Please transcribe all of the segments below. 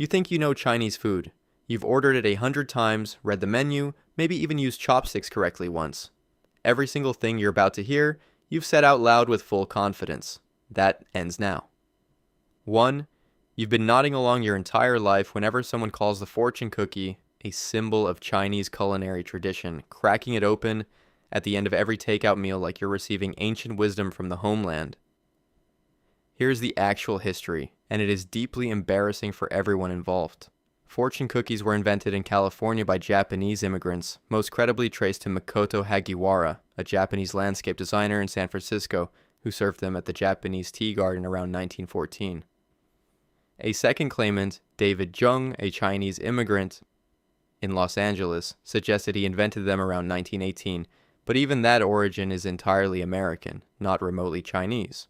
You think you know Chinese food. You've ordered it 100 times, read the menu, maybe even used chopsticks correctly once. Every single thing you're about to hear, you've said out loud with full confidence. That ends now. 1. You've been nodding along your entire life whenever someone calls the fortune cookie a symbol of Chinese culinary tradition, cracking it open at the end of every takeout meal like you're receiving ancient wisdom from the homeland. Here's the actual history, and it is deeply embarrassing for everyone involved. Fortune cookies were invented in California by Japanese immigrants, most credibly traced to Makoto Hagiwara, a Japanese landscape designer in San Francisco who served them at the Japanese Tea Garden around 1914. A second claimant, David Jung, a Chinese immigrant in Los Angeles, suggested he invented them around 1918, but even that origin is entirely American, not remotely Chinese.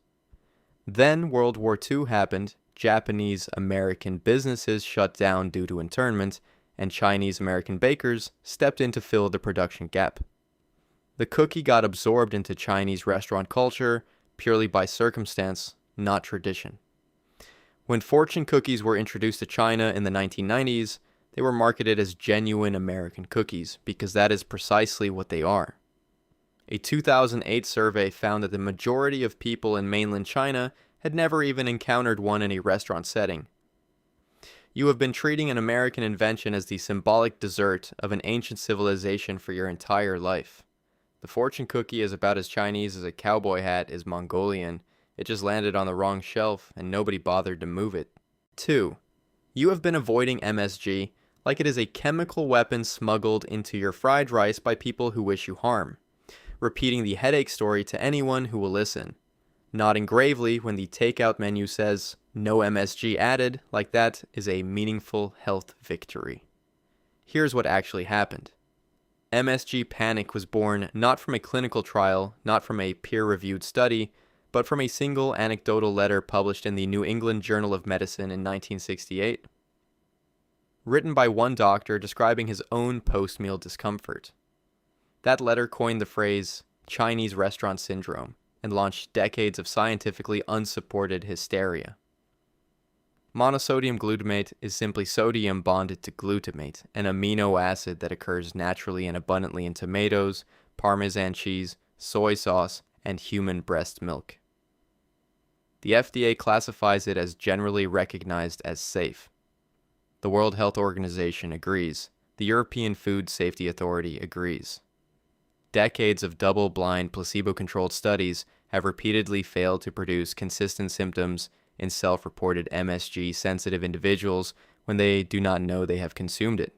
Then World War II happened, Japanese-American businesses shut down due to internment, and Chinese-American bakers stepped in to fill the production gap. The cookie got absorbed into Chinese restaurant culture purely by circumstance, not tradition. When fortune cookies were introduced to China in the 1990s, they were marketed as genuine American cookies, because that is precisely what they are. A 2008 survey found that the majority of people in mainland China had never even encountered one in a restaurant setting. You have been treating an American invention as the symbolic dessert of an ancient civilization for your entire life. The fortune cookie is about as Chinese as a cowboy hat is Mongolian. It just landed on the wrong shelf and nobody bothered to move it. 2. You have been avoiding MSG like it is a chemical weapon smuggled into your fried rice by people who wish you harm, repeating the headache story to anyone who will listen, nodding gravely when the takeout menu says, "No MSG added," like that is a meaningful health victory. Here's what actually happened. MSG panic was born not from a clinical trial, not from a peer-reviewed study, but from a single anecdotal letter published in the New England Journal of Medicine in 1968. Written by one doctor describing his own post-meal discomfort. That letter coined the phrase Chinese restaurant syndrome and launched decades of scientifically unsupported hysteria. Monosodium glutamate is simply sodium bonded to glutamate, an amino acid that occurs naturally and abundantly in tomatoes, Parmesan cheese, soy sauce, and human breast milk. The FDA classifies it as generally recognized as safe. The World Health Organization agrees. The European Food Safety Authority agrees. Decades of double-blind, placebo-controlled studies have repeatedly failed to produce consistent symptoms in self-reported MSG-sensitive individuals when they do not know they have consumed it.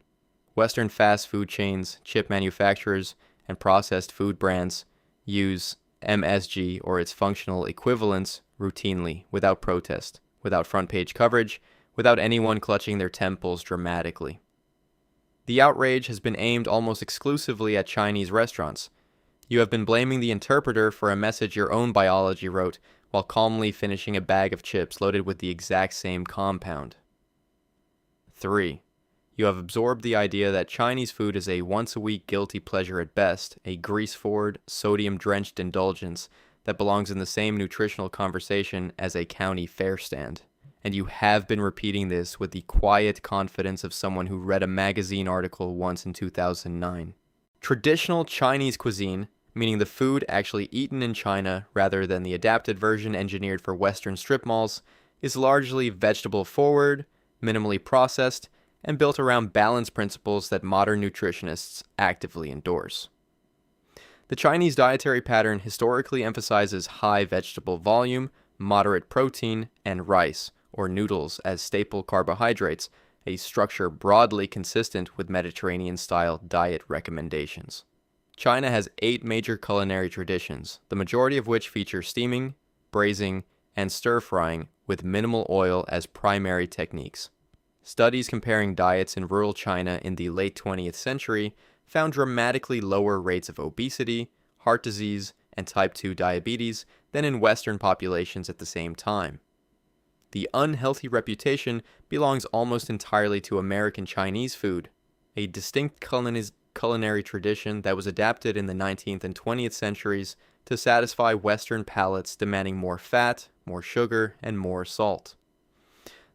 Western fast food chains, chip manufacturers, and processed food brands use MSG or its functional equivalents routinely, without protest, without front-page coverage, without anyone clutching their temples dramatically. The outrage has been aimed almost exclusively at Chinese restaurants. You have been blaming the interpreter for a message your own biology wrote while calmly finishing a bag of chips loaded with the exact same compound. 3. You have absorbed the idea that Chinese food is a once-a-week guilty pleasure at best, a grease-forward, sodium-drenched indulgence that belongs in the same nutritional conversation as a county fair stand. And you have been repeating this with the quiet confidence of someone who read a magazine article once in 2009. Traditional Chinese cuisine, meaning the food actually eaten in China rather than the adapted version engineered for Western strip malls, is largely vegetable-forward, minimally processed, and built around balance principles that modern nutritionists actively endorse. The Chinese dietary pattern historically emphasizes high vegetable volume, moderate protein, and rice, or noodles, as staple carbohydrates, a structure broadly consistent with Mediterranean-style diet recommendations. China has 8 major culinary traditions, the majority of which feature steaming, braising, and stir-frying with minimal oil as primary techniques. Studies comparing diets in rural China in the late 20th century found dramatically lower rates of obesity, heart disease, and type 2 diabetes than in Western populations at the same time. The unhealthy reputation belongs almost entirely to American Chinese food, a distinct culinary tradition that was adapted in the 19th and 20th centuries to satisfy Western palates demanding more fat, more sugar, and more salt.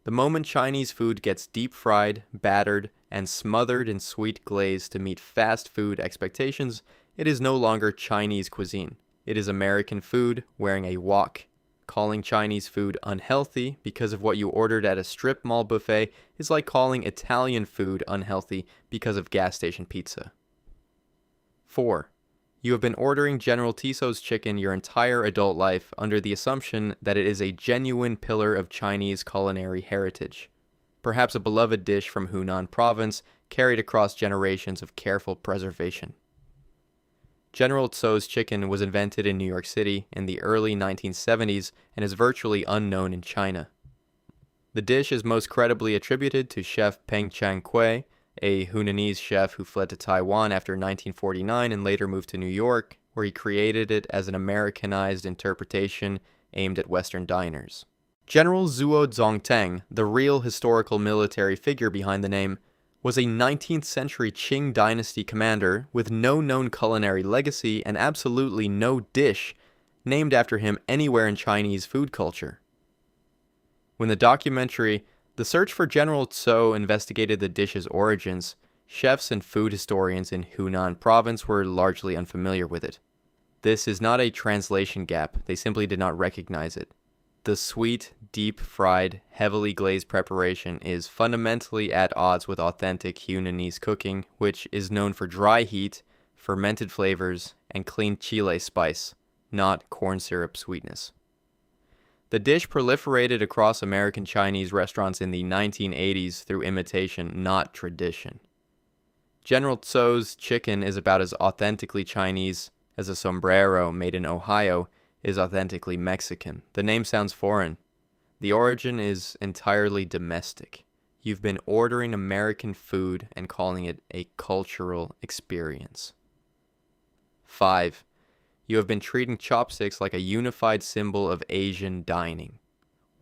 The moment Chinese food gets deep fried, battered, and smothered in sweet glaze to meet fast food expectations, it is no longer Chinese cuisine. It is American food wearing a wok. Calling Chinese food unhealthy because of what you ordered at a strip mall buffet is like calling Italian food unhealthy because of gas station pizza. 4. You have been ordering General Tso's chicken your entire adult life under the assumption that it is a genuine pillar of Chinese culinary heritage. Perhaps a beloved dish from Hunan province carried across generations of careful preservation. General Tso's chicken was invented in New York City in the early 1970s and is virtually unknown in China. The dish is most credibly attributed to Chef Peng Chang Kuei, a Hunanese chef who fled to Taiwan after 1949 and later moved to New York, where he created it as an Americanized interpretation aimed at Western diners. General Zhuo Zongtang, the real historical military figure behind the name, was a 19th century Qing dynasty commander with no known culinary legacy and absolutely no dish named after him anywhere in Chinese food culture. When the documentary The Search for General Tso investigated the dish's origins, chefs and food historians in Hunan province were largely unfamiliar with it. This is not a translation gap, they simply did not recognize it. The sweet, deep-fried, heavily glazed preparation is fundamentally at odds with authentic Hunanese cooking, which is known for dry heat, fermented flavors, and clean chile spice, not corn syrup sweetness. The dish proliferated across American Chinese restaurants in the 1980s through imitation, not tradition. General Tso's chicken is about as authentically Chinese as a sombrero made in Ohio is authentically Mexican. The name sounds foreign. The origin is entirely domestic. You've been ordering American food and calling it a cultural experience. 5. You have been treating chopsticks like a unified symbol of Asian dining.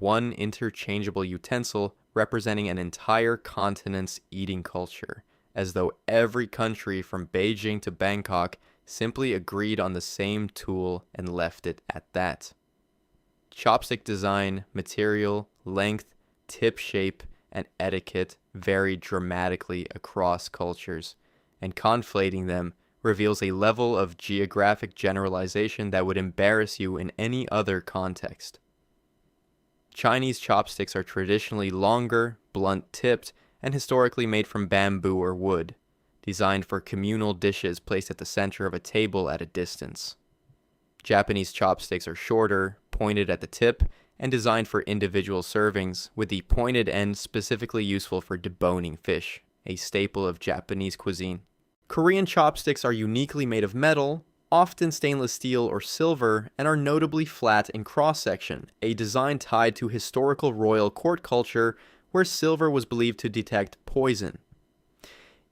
One interchangeable utensil representing an entire continent's eating culture, as though every country from Beijing to Bangkok simply agreed on the same tool and left it at that. Chopstick design, material, length, tip shape, and etiquette vary dramatically across cultures, and conflating them reveals a level of geographic generalization that would embarrass you in any other context. Chinese chopsticks are traditionally longer, blunt-tipped, and historically made from bamboo or wood, designed for communal dishes placed at the center of a table at a distance. Japanese chopsticks are shorter, pointed at the tip, and designed for individual servings, with the pointed end specifically useful for deboning fish, a staple of Japanese cuisine. Korean chopsticks are uniquely made of metal, often stainless steel or silver, and are notably flat in cross-section, a design tied to historical royal court culture where silver was believed to detect poison.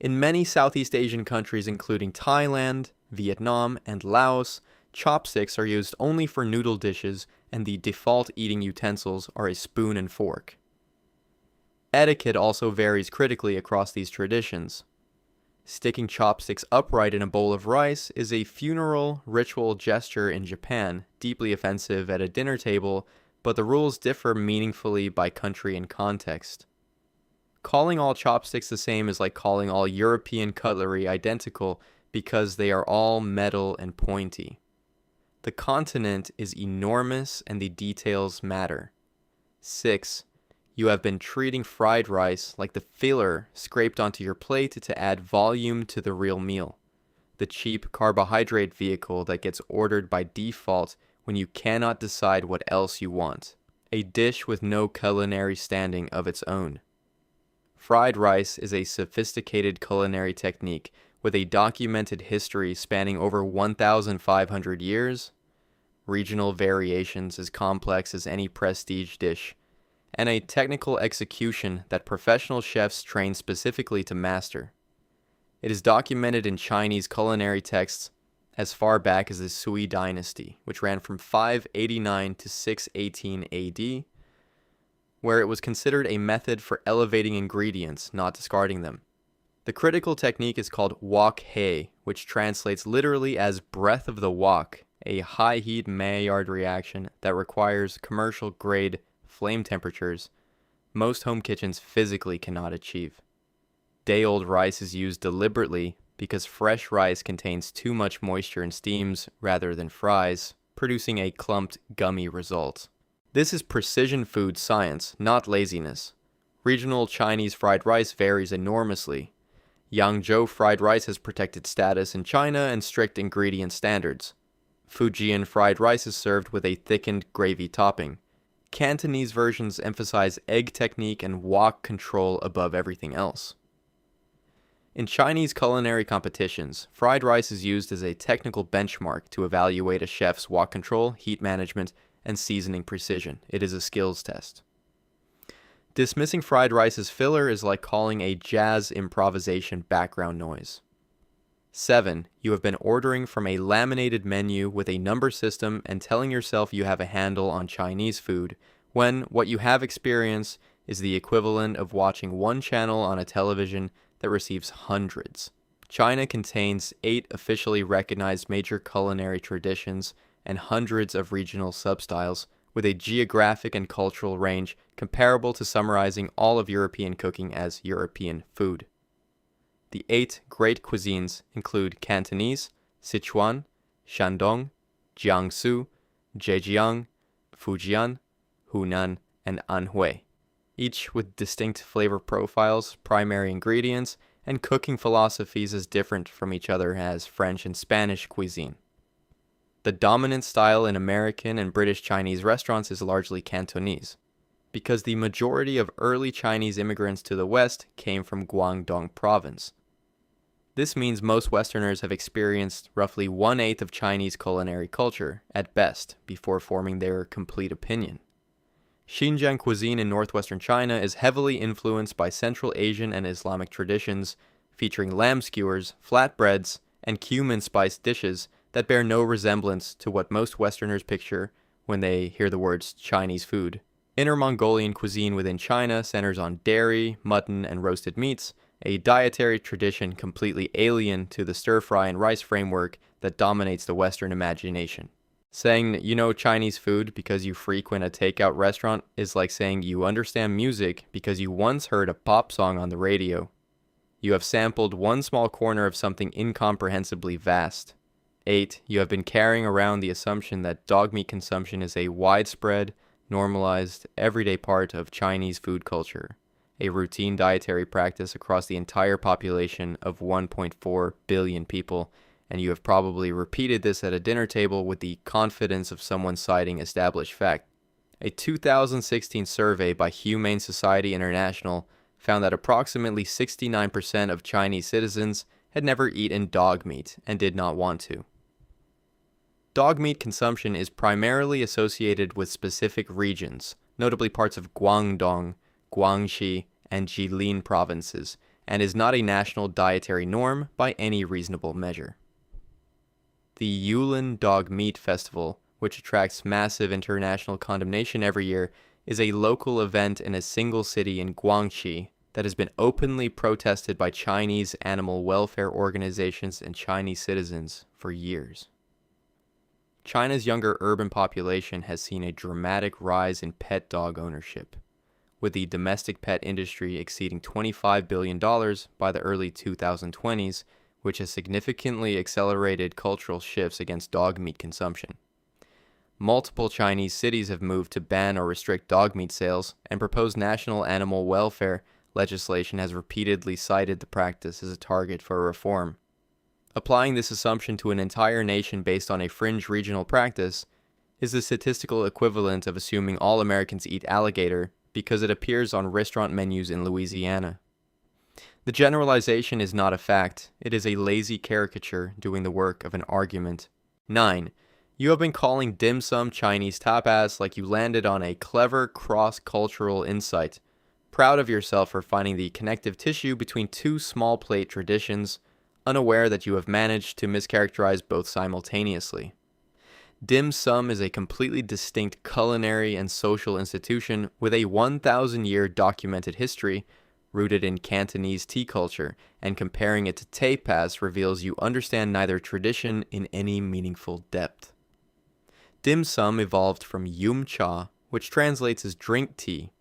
In many Southeast Asian countries including Thailand, Vietnam, and Laos, chopsticks are used only for noodle dishes and the default eating utensils are a spoon and fork. Etiquette also varies critically across these traditions. Sticking chopsticks upright in a bowl of rice is a funeral ritual gesture in Japan, deeply offensive at a dinner table, but the rules differ meaningfully by country and context. Calling all chopsticks the same is like calling all European cutlery identical because they are all metal and pointy. The continent is enormous and the details matter. 6. You have been treating fried rice like the filler scraped onto your plate to add volume to the real meal, the cheap carbohydrate vehicle that gets ordered by default when you cannot decide what else you want, a dish with no culinary standing of its own. Fried rice is a sophisticated culinary technique with a documented history spanning over 1,500 years, regional variations as complex as any prestige dish, and a technical execution that professional chefs train specifically to master. It is documented in Chinese culinary texts as far back as the Sui dynasty, which ran from 589 to 618 AD, where it was considered a method for elevating ingredients, not discarding them. The critical technique is called wok hei, which translates literally as breath of the wok, a high-heat Maillard reaction that requires commercial-grade flame temperatures, most home kitchens physically cannot achieve. Day-old rice is used deliberately because fresh rice contains too much moisture and steams rather than fries, producing a clumped, gummy result. This is precision food science, not laziness. Regional Chinese fried rice varies enormously. Yangzhou fried rice has protected status in China and strict ingredient standards. Fujian fried rice is served with a thickened gravy topping. Cantonese versions emphasize egg technique and wok control above everything else. In Chinese culinary competitions, fried rice is used as a technical benchmark to evaluate a chef's wok control, heat management, and seasoning precision. It is a skills test. Dismissing fried rice as filler is like calling a jazz improvisation background noise. 7. You have been ordering from a laminated menu with a number system and telling yourself you have a handle on Chinese food, when what you have experienced is the equivalent of watching one channel on a television that receives hundreds. China contains 8 officially recognized major culinary traditions and hundreds of regional substyles, with a geographic and cultural range comparable to summarizing all of European cooking as European food. The 8 great cuisines include Cantonese, Sichuan, Shandong, Jiangsu, Zhejiang, Fujian, Hunan, and Anhui, each with distinct flavor profiles, primary ingredients, and cooking philosophies as different from each other as French and Spanish cuisine. The dominant style in American and British Chinese restaurants is largely Cantonese, because the majority of early Chinese immigrants to the West came from Guangdong province. This means most Westerners have experienced roughly 1/8 of Chinese culinary culture, at best, before forming their complete opinion. Xinjiang cuisine in northwestern China is heavily influenced by Central Asian and Islamic traditions, featuring lamb skewers, flatbreads, and cumin-spiced dishes that bear no resemblance to what most Westerners picture when they hear the words Chinese food. Inner Mongolian cuisine within China centers on dairy, mutton, and roasted meats, a dietary tradition completely alien to the stir-fry and rice framework that dominates the Western imagination. Saying that you know Chinese food because you frequent a takeout restaurant is like saying you understand music because you once heard a pop song on the radio. You have sampled one small corner of something incomprehensibly vast. 8. You have been carrying around the assumption that dog meat consumption is a widespread, normalized, everyday part of Chinese food culture, a routine dietary practice across the entire population of 1.4 billion people, and you have probably repeated this at a dinner table with the confidence of someone citing established fact. A 2016 survey by Humane Society International found that approximately 69% of Chinese citizens had never eaten dog meat and did not want to. Dog meat consumption is primarily associated with specific regions, notably parts of Guangdong, Guangxi, and Jilin provinces, and is not a national dietary norm by any reasonable measure. The Yulin Dog Meat Festival, which attracts massive international condemnation every year, is a local event in a single city in Guangxi that has been openly protested by Chinese animal welfare organizations and Chinese citizens for years. China's younger urban population has seen a dramatic rise in pet dog ownership, with the domestic pet industry exceeding $25 billion by the early 2020s, which has significantly accelerated cultural shifts against dog meat consumption. Multiple Chinese cities have moved to ban or restrict dog meat sales, and proposed national animal welfare legislation has repeatedly cited the practice as a target for reform. Applying this assumption to an entire nation based on a fringe regional practice is the statistical equivalent of assuming all Americans eat alligator because it appears on restaurant menus in Louisiana. The generalization is not a fact, it is a lazy caricature doing the work of an argument. 9. You have been calling dim sum Chinese tapas like you landed on a clever cross-cultural insight, proud of yourself for finding the connective tissue between two small plate traditions, unaware that you have managed to mischaracterize both simultaneously. Dim sum is a completely distinct culinary and social institution with a 1,000-year documented history rooted in Cantonese tea culture, and comparing it to tapas reveals you understand neither tradition in any meaningful depth. Dim sum evolved from yum cha, which translates as drink tea,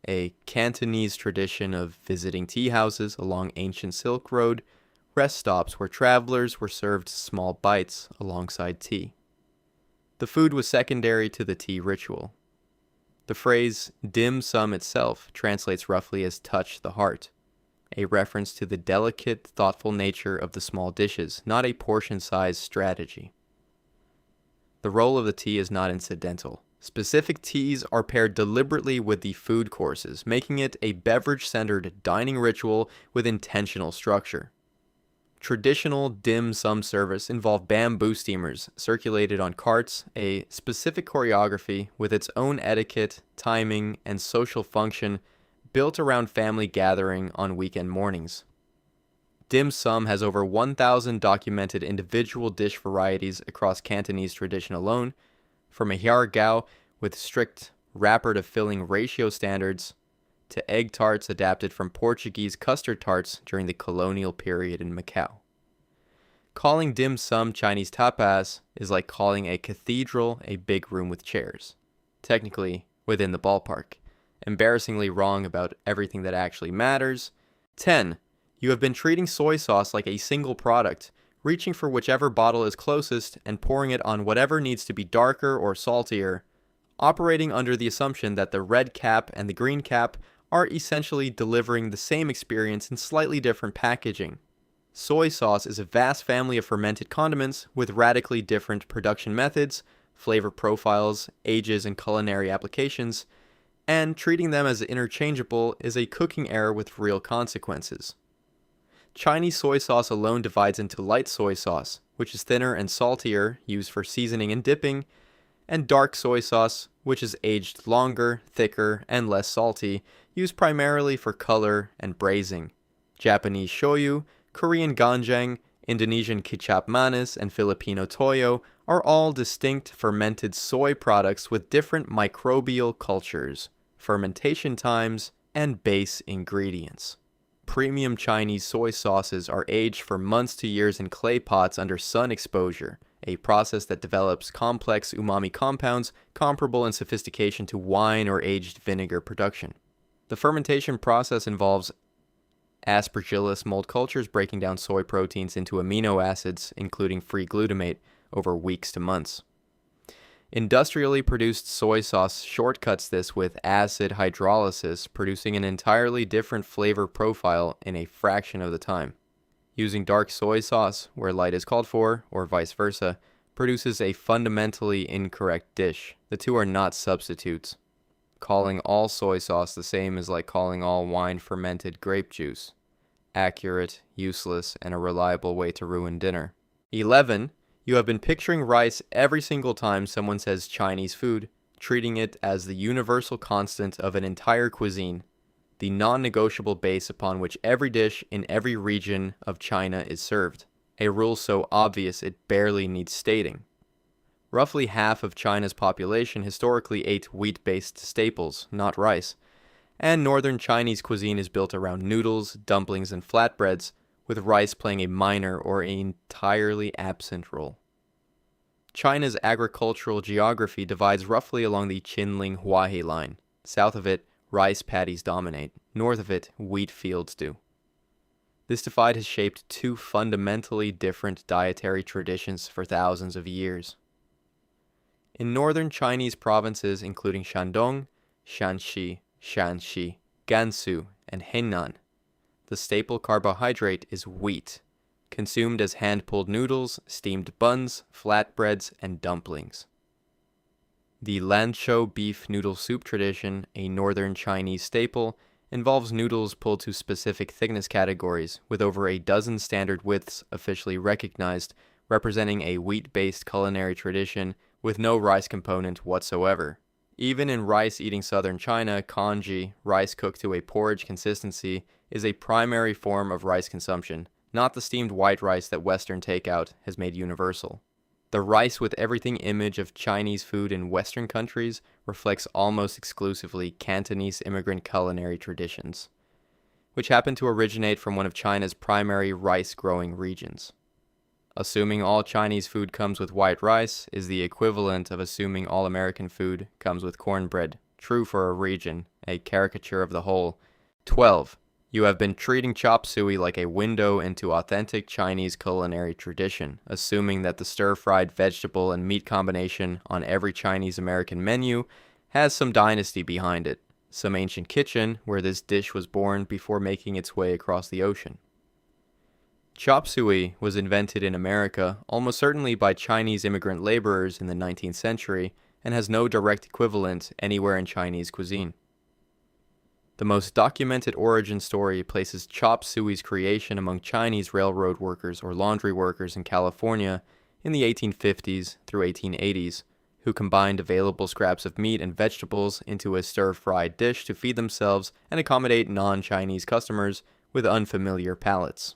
a Cantonese tradition of visiting tea houses along ancient Silk Road, rest stops where travelers were served small bites alongside tea. The food was secondary to the tea ritual. The phrase dim sum itself translates roughly as touch the heart, a reference to the delicate, thoughtful nature of the small dishes, not a portion-size strategy. The role of the tea is not incidental. Specific teas are paired deliberately with the food courses, making it a beverage-centered dining ritual with intentional structure. Traditional dim sum service involved bamboo steamers circulated on carts, a specific choreography with its own etiquette, timing, and social function built around family gathering on weekend mornings. Dim sum has over 1,000 documented individual dish varieties across Cantonese tradition alone, from a hiar gao with strict wrapper-to-filling ratio standards to egg tarts adapted from Portuguese custard tarts during the colonial period in Macau. Calling dim sum Chinese tapas is like calling a cathedral a big room with chairs. Technically, within the ballpark. Embarrassingly wrong about everything that actually matters. 10. You have been treating soy sauce like a single product, reaching for whichever bottle is closest and pouring it on whatever needs to be darker or saltier, operating under the assumption that the red cap and the green cap are essentially delivering the same experience in slightly different packaging. Soy sauce is a vast family of fermented condiments with radically different production methods, flavor profiles, ages, and culinary applications, and treating them as interchangeable is a cooking error with real consequences. Chinese soy sauce alone divides into light soy sauce, which is thinner and saltier, used for seasoning and dipping, and dark soy sauce, which is aged longer, thicker, and less salty, used primarily for color and braising. Japanese shoyu, Korean ganjang, Indonesian kicap manis, and Filipino toyo are all distinct fermented soy products with different microbial cultures, fermentation times, and base ingredients. Premium Chinese soy sauces are aged for months to years in clay pots under sun exposure, a process that develops complex umami compounds comparable in sophistication to wine or aged vinegar production. The fermentation process involves Aspergillus mold cultures breaking down soy proteins into amino acids, including free glutamate, over weeks to months. Industrially produced soy sauce shortcuts this with acid hydrolysis, producing an entirely different flavor profile in a fraction of the time. Using dark soy sauce, where light is called for, or vice versa, produces a fundamentally incorrect dish. The two are not substitutes. Calling all soy sauce the same is like calling all wine fermented grape juice. Accurate, useless, and a reliable way to ruin dinner. 11. You have been picturing rice every single time someone says Chinese food, treating it as the universal constant of an entire cuisine, the non-negotiable base upon which every dish in every region of China is served. A rule so obvious it barely needs stating. Roughly half of China's population historically ate wheat-based staples, not rice, and northern Chinese cuisine is built around noodles, dumplings, and flatbreads, with rice playing a minor or entirely absent role. China's agricultural geography divides roughly along the Qinling-Huahe line. South of it, rice paddies dominate. North of it, wheat fields do. This divide has shaped two fundamentally different dietary traditions for thousands of years. In northern Chinese provinces including Shandong, Shanxi, Shanxi, Gansu, and Henan, the staple carbohydrate is wheat, consumed as hand-pulled noodles, steamed buns, flatbreads, and dumplings. The Lanzhou beef noodle soup tradition, a northern Chinese staple, involves noodles pulled to specific thickness categories, with over a dozen standard widths officially recognized, representing a wheat-based culinary tradition with no rice component whatsoever. Even in rice-eating southern China, congee, rice cooked to a porridge consistency, is a primary form of rice consumption, not the steamed white rice that Western takeout has made universal. The rice with everything image of Chinese food in Western countries reflects almost exclusively Cantonese immigrant culinary traditions, which happen to originate from one of China's primary rice-growing regions. Assuming all Chinese food comes with white rice is the equivalent of assuming all American food comes with cornbread, true for a region, a caricature of the whole. 12. You have been treating chop suey like a window into authentic Chinese culinary tradition, assuming that the stir-fried vegetable and meat combination on every Chinese American menu has some dynasty behind it, some ancient kitchen where this dish was born before making its way across the ocean. Chop suey was invented in America almost certainly by Chinese immigrant laborers in the 19th century and has no direct equivalent anywhere in Chinese cuisine. The most documented origin story places chop suey's creation among Chinese railroad workers or laundry workers in California in the 1850s through 1880s, who combined available scraps of meat and vegetables into a stir-fried dish to feed themselves and accommodate non-Chinese customers with unfamiliar palates.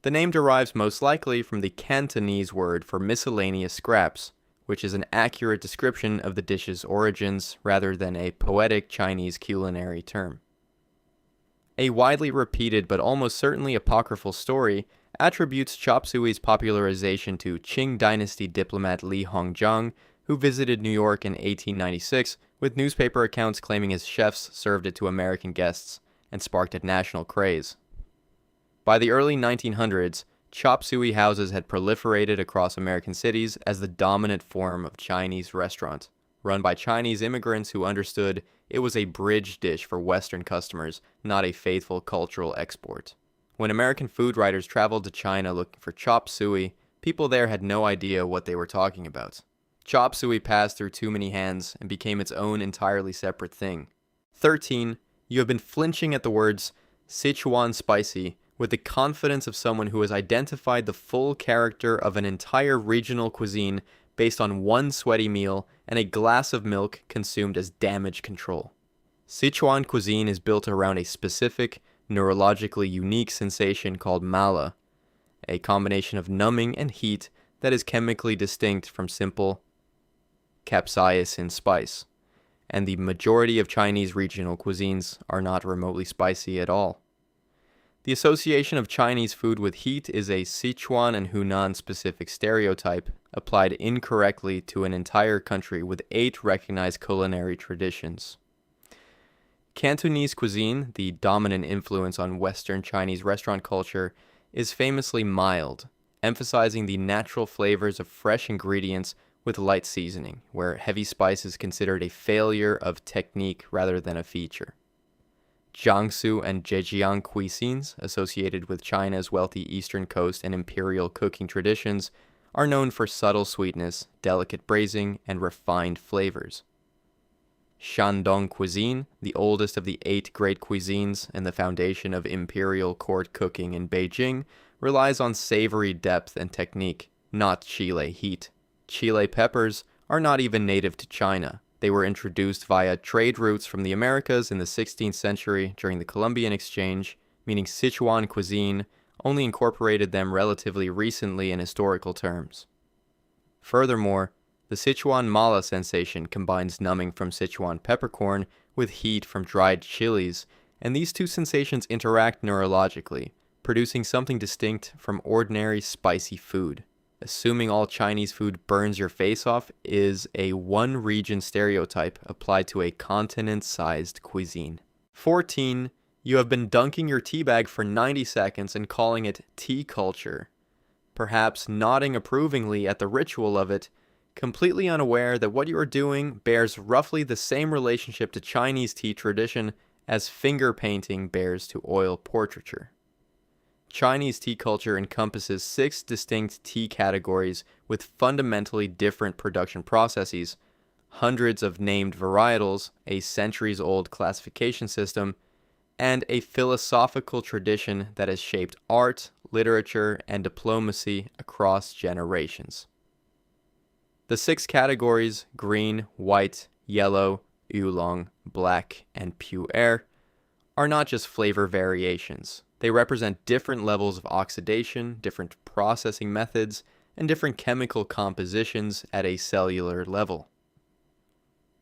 The name derives most likely from the Cantonese word for miscellaneous scraps, which is an accurate description of the dish's origins rather than a poetic Chinese culinary term. A widely repeated but almost certainly apocryphal story attributes chop suey's popularization to Qing dynasty diplomat Li Hongzhang, who visited New York in 1896 with newspaper accounts claiming his chefs served it to American guests and sparked a national craze. By the early 1900s, chop suey houses had proliferated across American cities as the dominant form of Chinese restaurant, run by Chinese immigrants who understood it was a bridge dish for Western customers, not a faithful cultural export. When American food writers traveled to China looking for chop suey, people there had no idea what they were talking about. Chop suey passed through too many hands and became its own entirely separate thing. 13. You have been flinching at the words Sichuan spicy with the confidence of someone who has identified the full character of an entire regional cuisine based on one sweaty meal and a glass of milk consumed as damage control. Sichuan cuisine is built around a specific, neurologically unique sensation called mala, a combination of numbing and heat that is chemically distinct from simple capsaicin spice, and the majority of Chinese regional cuisines are not remotely spicy at all. The association of Chinese food with heat is a Sichuan and Hunan specific stereotype applied incorrectly to an entire country with 8 recognized culinary traditions. Cantonese cuisine, the dominant influence on Western Chinese restaurant culture, is famously mild, emphasizing the natural flavors of fresh ingredients with light seasoning, where heavy spice is considered a failure of technique rather than a feature. Jiangsu and Zhejiang cuisines, associated with China's wealthy eastern coast and imperial cooking traditions, are known for subtle sweetness, delicate braising, and refined flavors. Shandong cuisine, the oldest of the 8 great cuisines and the foundation of imperial court cooking in Beijing, relies on savory depth and technique, not chile heat. Chile peppers are not even native to China. They were introduced via trade routes from the Americas in the 16th century during the Columbian Exchange, meaning Sichuan cuisine only incorporated them relatively recently in historical terms. Furthermore, the Sichuan mala sensation combines numbing from Sichuan peppercorn with heat from dried chilies, and these two sensations interact neurologically, producing something distinct from ordinary spicy food. Assuming all Chinese food burns your face off is a one-region stereotype applied to a continent-sized cuisine. 14. You have been dunking your tea bag for 90 seconds and calling it tea culture, perhaps nodding approvingly at the ritual of it, completely unaware that what you are doing bears roughly the same relationship to Chinese tea tradition as finger painting bears to oil portraiture. Chinese tea culture encompasses 6 distinct tea categories with fundamentally different production processes, hundreds of named varietals, a centuries-old classification system, and a philosophical tradition that has shaped art, literature, and diplomacy across generations. The 6 categories, green, white, yellow, oolong, black, and pu'er, are not just flavor variations. They represent different levels of oxidation, different processing methods, and different chemical compositions at a cellular level.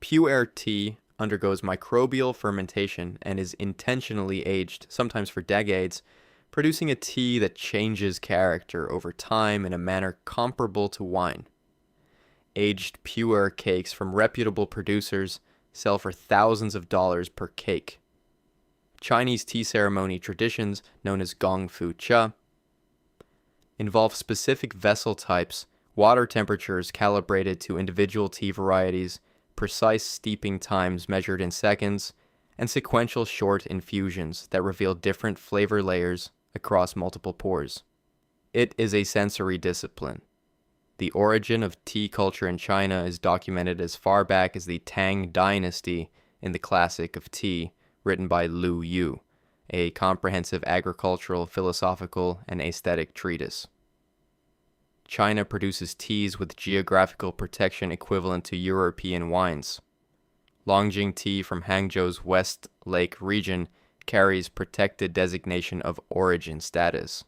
Pu'er tea undergoes microbial fermentation and is intentionally aged, sometimes for decades, producing a tea that changes character over time in a manner comparable to wine. Aged pu'er cakes from reputable producers, sell for thousands of dollars per cake. Chinese tea ceremony traditions, known as gong fu cha, involve specific vessel types, water temperatures calibrated to individual tea varieties, precise steeping times measured in seconds, and sequential short infusions that reveal different flavor layers across multiple pours. It is a sensory discipline. The origin of tea culture in China is documented as far back as the Tang Dynasty in the Classic of Tea, written by Lu Yu, a comprehensive agricultural, philosophical, and aesthetic treatise. China produces teas with geographical protection equivalent to European wines. Longjing tea from Hangzhou's West Lake region carries protected designation of origin status.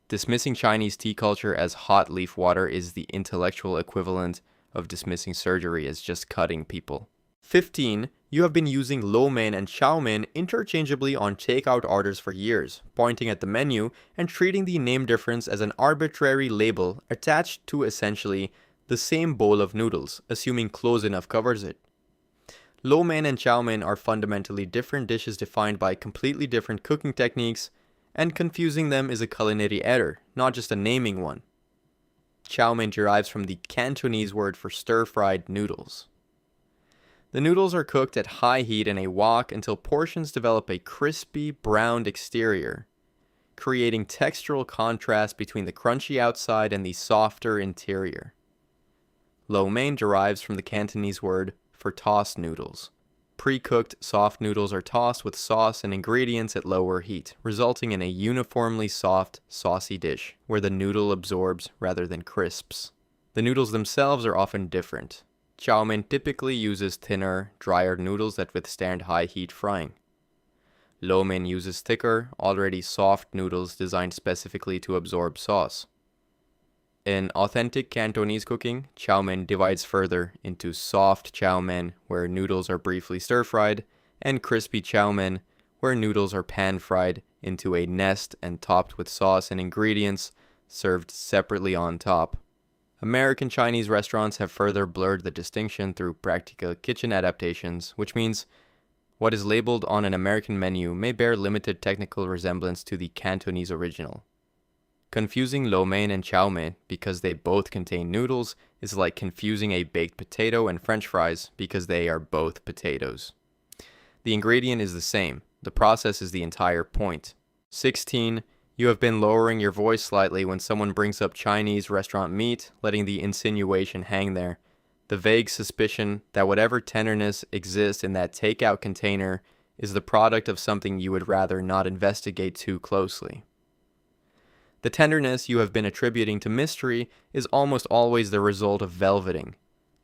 Dismissing Chinese tea culture as hot leaf water is the intellectual equivalent of dismissing surgery as just cutting people. 15. You have been using lo mein and chow mein interchangeably on takeout orders for years, pointing at the menu and treating the name difference as an arbitrary label attached to essentially the same bowl of noodles, assuming close enough covers it. Lo mein and chow mein are fundamentally different dishes defined by completely different cooking techniques, and confusing them is a culinary error, not just a naming one. Chow mein derives from the Cantonese word for stir-fried noodles. The noodles are cooked at high heat in a wok until portions develop a crispy, browned exterior, creating textural contrast between the crunchy outside and the softer interior. Lo mein derives from the Cantonese word for tossed noodles. Pre-cooked soft noodles are tossed with sauce and ingredients at lower heat, resulting in a uniformly soft, saucy dish where the noodle absorbs rather than crisps. The noodles themselves are often different. Chow mein typically uses thinner, drier noodles that withstand high heat frying. Lo mein uses thicker, already soft noodles designed specifically to absorb sauce. In authentic Cantonese cooking, chow mein divides further into soft chow mein, where noodles are briefly stir-fried, and crispy chow mein, where noodles are pan-fried into a nest and topped with sauce and ingredients served separately on top. American Chinese restaurants have further blurred the distinction through practical kitchen adaptations, which means what is labeled on an American menu may bear limited technical resemblance to the Cantonese original. Confusing lo mein and chow mein because they both contain noodles is like confusing a baked potato and French fries because they are both potatoes. The ingredient is the same. The process is the entire point. 16. You have been lowering your voice slightly when someone brings up Chinese restaurant meat, letting the insinuation hang there. The vague suspicion that whatever tenderness exists in that takeout container is the product of something you would rather not investigate too closely. The tenderness you have been attributing to mystery is almost always the result of velveting,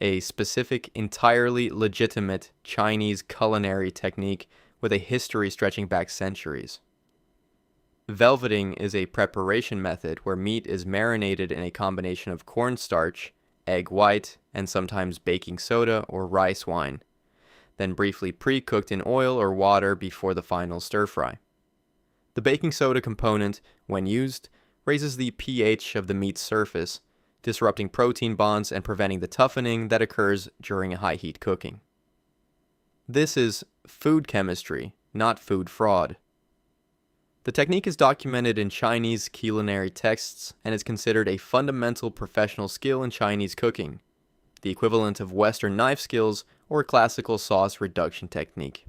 a specific, entirely legitimate Chinese culinary technique with a history stretching back centuries. Velveting is a preparation method where meat is marinated in a combination of cornstarch, egg white, and sometimes baking soda or rice wine, then briefly pre-cooked in oil or water before the final stir-fry. The baking soda component, when used, raises the pH of the meat's surface, disrupting protein bonds and preventing the toughening that occurs during high heat cooking. This is food chemistry, not food fraud. The technique is documented in Chinese culinary texts and is considered a fundamental professional skill in Chinese cooking, the equivalent of Western knife skills or classical sauce reduction technique.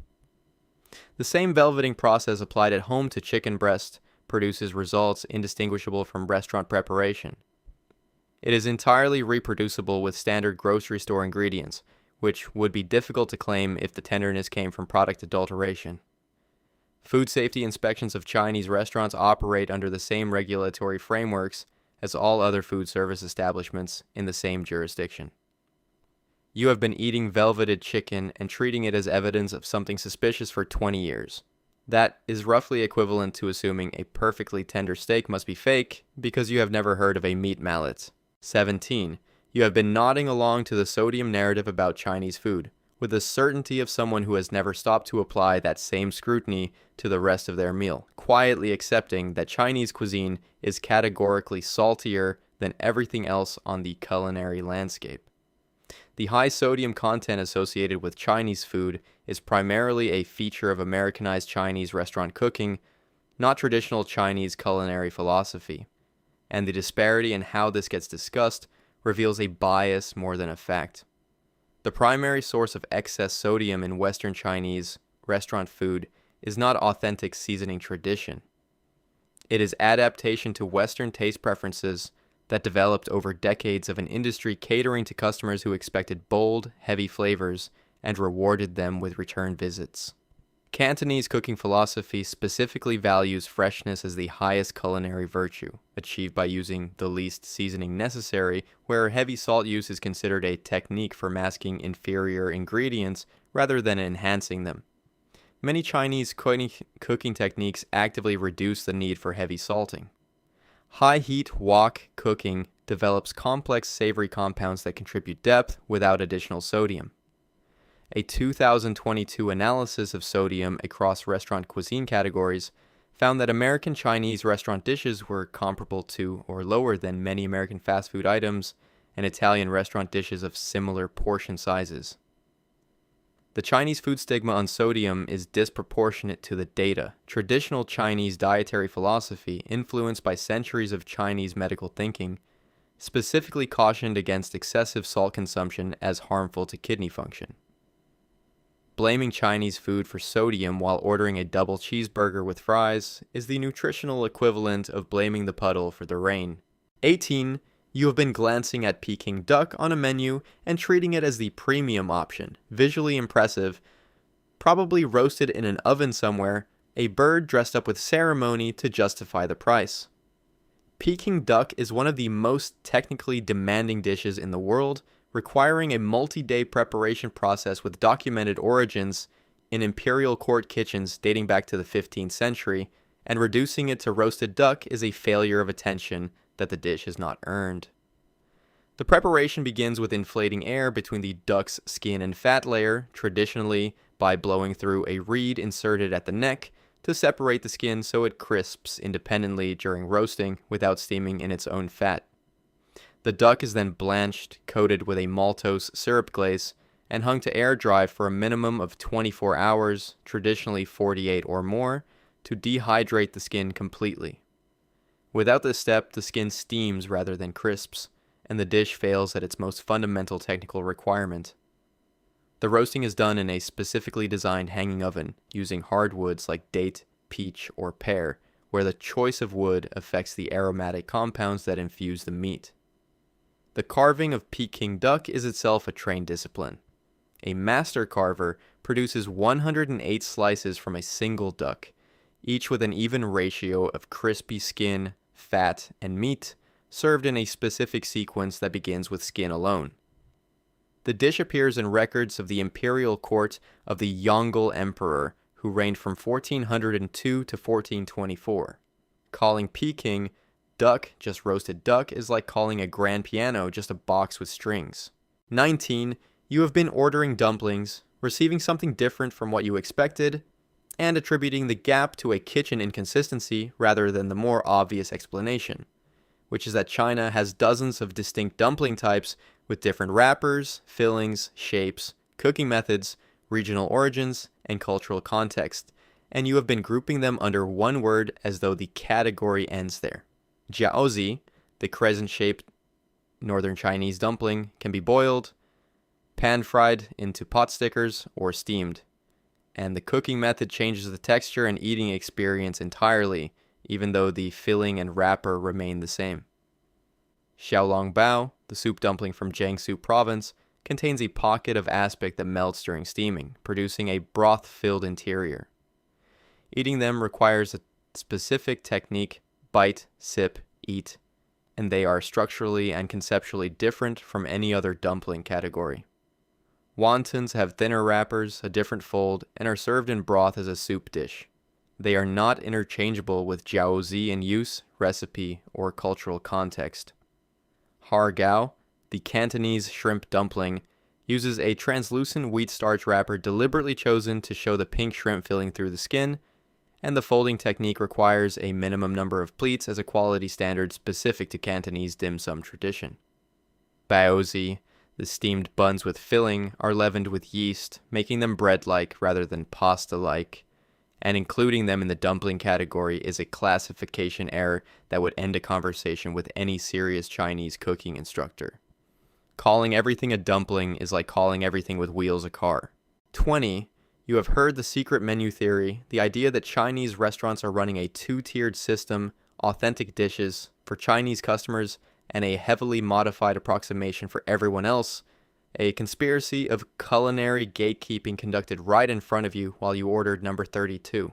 The same velveting process applied at home to chicken breast produces results indistinguishable from restaurant preparation. It is entirely reproducible with standard grocery store ingredients, which would be difficult to claim if the tenderness came from product adulteration. Food safety inspections of Chinese restaurants operate under the same regulatory frameworks as all other food service establishments in the same jurisdiction. You have been eating velveted chicken and treating it as evidence of something suspicious for 20 years. That is roughly equivalent to assuming a perfectly tender steak must be fake because you have never heard of a meat mallet. 17. You have been nodding along to the sodium narrative about Chinese food, with the certainty of someone who has never stopped to apply that same scrutiny to the rest of their meal, quietly accepting that Chinese cuisine is categorically saltier than everything else on the culinary landscape. The high sodium content associated with Chinese food is primarily a feature of Americanized Chinese restaurant cooking, not traditional Chinese culinary philosophy. And the disparity in how this gets discussed reveals a bias more than a fact. The primary source of excess sodium in Western Chinese restaurant food is not authentic seasoning tradition. It is adaptation to Western taste preferences that developed over decades of an industry catering to customers who expected bold, heavy flavors and rewarded them with return visits. Cantonese cooking philosophy specifically values freshness as the highest culinary virtue, achieved by using the least seasoning necessary, where heavy salt use is considered a technique for masking inferior ingredients rather than enhancing them. Many Chinese cooking techniques actively reduce the need for heavy salting. High-heat wok cooking develops complex savory compounds that contribute depth without additional sodium. A 2022 analysis of sodium across restaurant cuisine categories found that American Chinese restaurant dishes were comparable to or lower than many American fast food items and Italian restaurant dishes of similar portion sizes. The Chinese food stigma on sodium is disproportionate to the data. Traditional Chinese dietary philosophy, influenced by centuries of Chinese medical thinking, specifically cautioned against excessive salt consumption as harmful to kidney function. Blaming Chinese food for sodium while ordering a double cheeseburger with fries is the nutritional equivalent of blaming the puddle for the rain. 18. You have been glancing at Peking duck on a menu and treating it as the premium option, visually impressive, probably roasted in an oven somewhere, a bird dressed up with ceremony to justify the price. Peking duck is one of the most technically demanding dishes in the world, requiring a multi-day preparation process with documented origins in imperial court kitchens dating back to the 15th century, and reducing it to roasted duck is a failure of attention that the dish has not earned. The preparation begins with inflating air between the duck's skin and fat layer, traditionally by blowing through a reed inserted at the neck to separate the skin so it crisps independently during roasting without steaming in its own fat. The duck is then blanched, coated with a maltose syrup glaze, and hung to air dry for a minimum of 24 hours, traditionally 48 or more, to dehydrate the skin completely. Without this step, the skin steams rather than crisps, and the dish fails at its most fundamental technical requirement. The roasting is done in a specifically designed hanging oven, using hardwoods like date, peach, or pear, where the choice of wood affects the aromatic compounds that infuse the meat. The carving of Peking duck is itself a trained discipline. A master carver produces 108 slices from a single duck, each with an even ratio of crispy skin, fat, and meat, served in a specific sequence that begins with skin alone. The dish appears in records of the imperial court of the Yongle Emperor, who reigned from 1402 to 1424. Calling Peking duck just roasted duck is like calling a grand piano just a box with strings. 19. You have been ordering dumplings, receiving something different from what you expected, and attributing the gap to a kitchen inconsistency rather than the more obvious explanation, which is that China has dozens of distinct dumpling types with different wrappers, fillings, shapes, cooking methods, regional origins, and cultural context, and you have been grouping them under one word as though the category ends there. Jiaozi, the crescent-shaped northern Chinese dumpling, can be boiled, pan-fried into pot stickers, or steamed. And the cooking method changes the texture and eating experience entirely, even though the filling and wrapper remain the same. Xiaolongbao, the soup dumpling from Jiangsu province, contains a pocket of aspic that melts during steaming, producing a broth-filled interior. Eating them requires a specific technique: bite, sip, eat, and they are structurally and conceptually different from any other dumpling category. Wontons have thinner wrappers, a different fold, and are served in broth as a soup dish. They are not interchangeable with jiaozi in use, recipe, or cultural context. Har Gao, the Cantonese shrimp dumpling, uses a translucent wheat starch wrapper deliberately chosen to show the pink shrimp filling through the skin, and the folding technique requires a minimum number of pleats as a quality standard specific to Cantonese dim sum tradition. Baozi, The steamed buns with filling are leavened with yeast, making them bread-like rather than pasta-like, and including them in the dumpling category is a classification error that would end a conversation with any serious Chinese cooking instructor. Calling everything a dumpling is like calling everything with wheels a car. 20. You have heard the secret menu theory, the idea that Chinese restaurants are running a two-tiered system, authentic dishes for Chinese customers and a heavily modified approximation for everyone else, a conspiracy of culinary gatekeeping conducted right in front of you while you ordered number 32.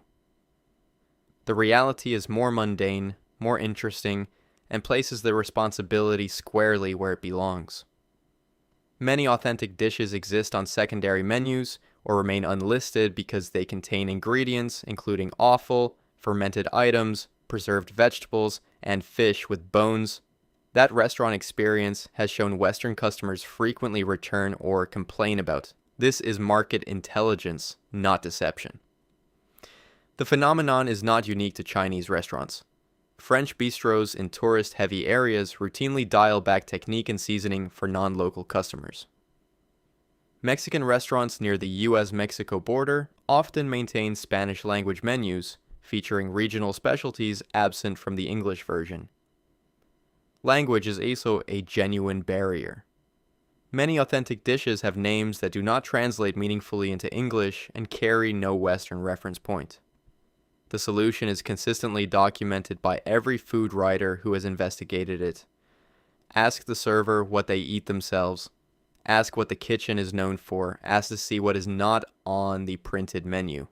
The reality is more mundane, more interesting, and places the responsibility squarely where it belongs. Many authentic dishes exist on secondary menus or remain unlisted because they contain ingredients including offal, fermented items, preserved vegetables, and fish with bones. That restaurant experience has shown Western customers frequently return or complain about. This is market intelligence, not deception. The phenomenon is not unique to Chinese restaurants. French bistros in tourist-heavy areas routinely dial back technique and seasoning for non-local customers. Mexican restaurants near the US-Mexico border often maintain Spanish-language menus, featuring regional specialties absent from the English version. Language is also a genuine barrier. Many authentic dishes have names that do not translate meaningfully into English and carry no Western reference point. The solution is consistently documented by every food writer who has investigated it. Ask the server what they eat themselves. Ask what the kitchen is known for. Ask to see what is not on the printed menu.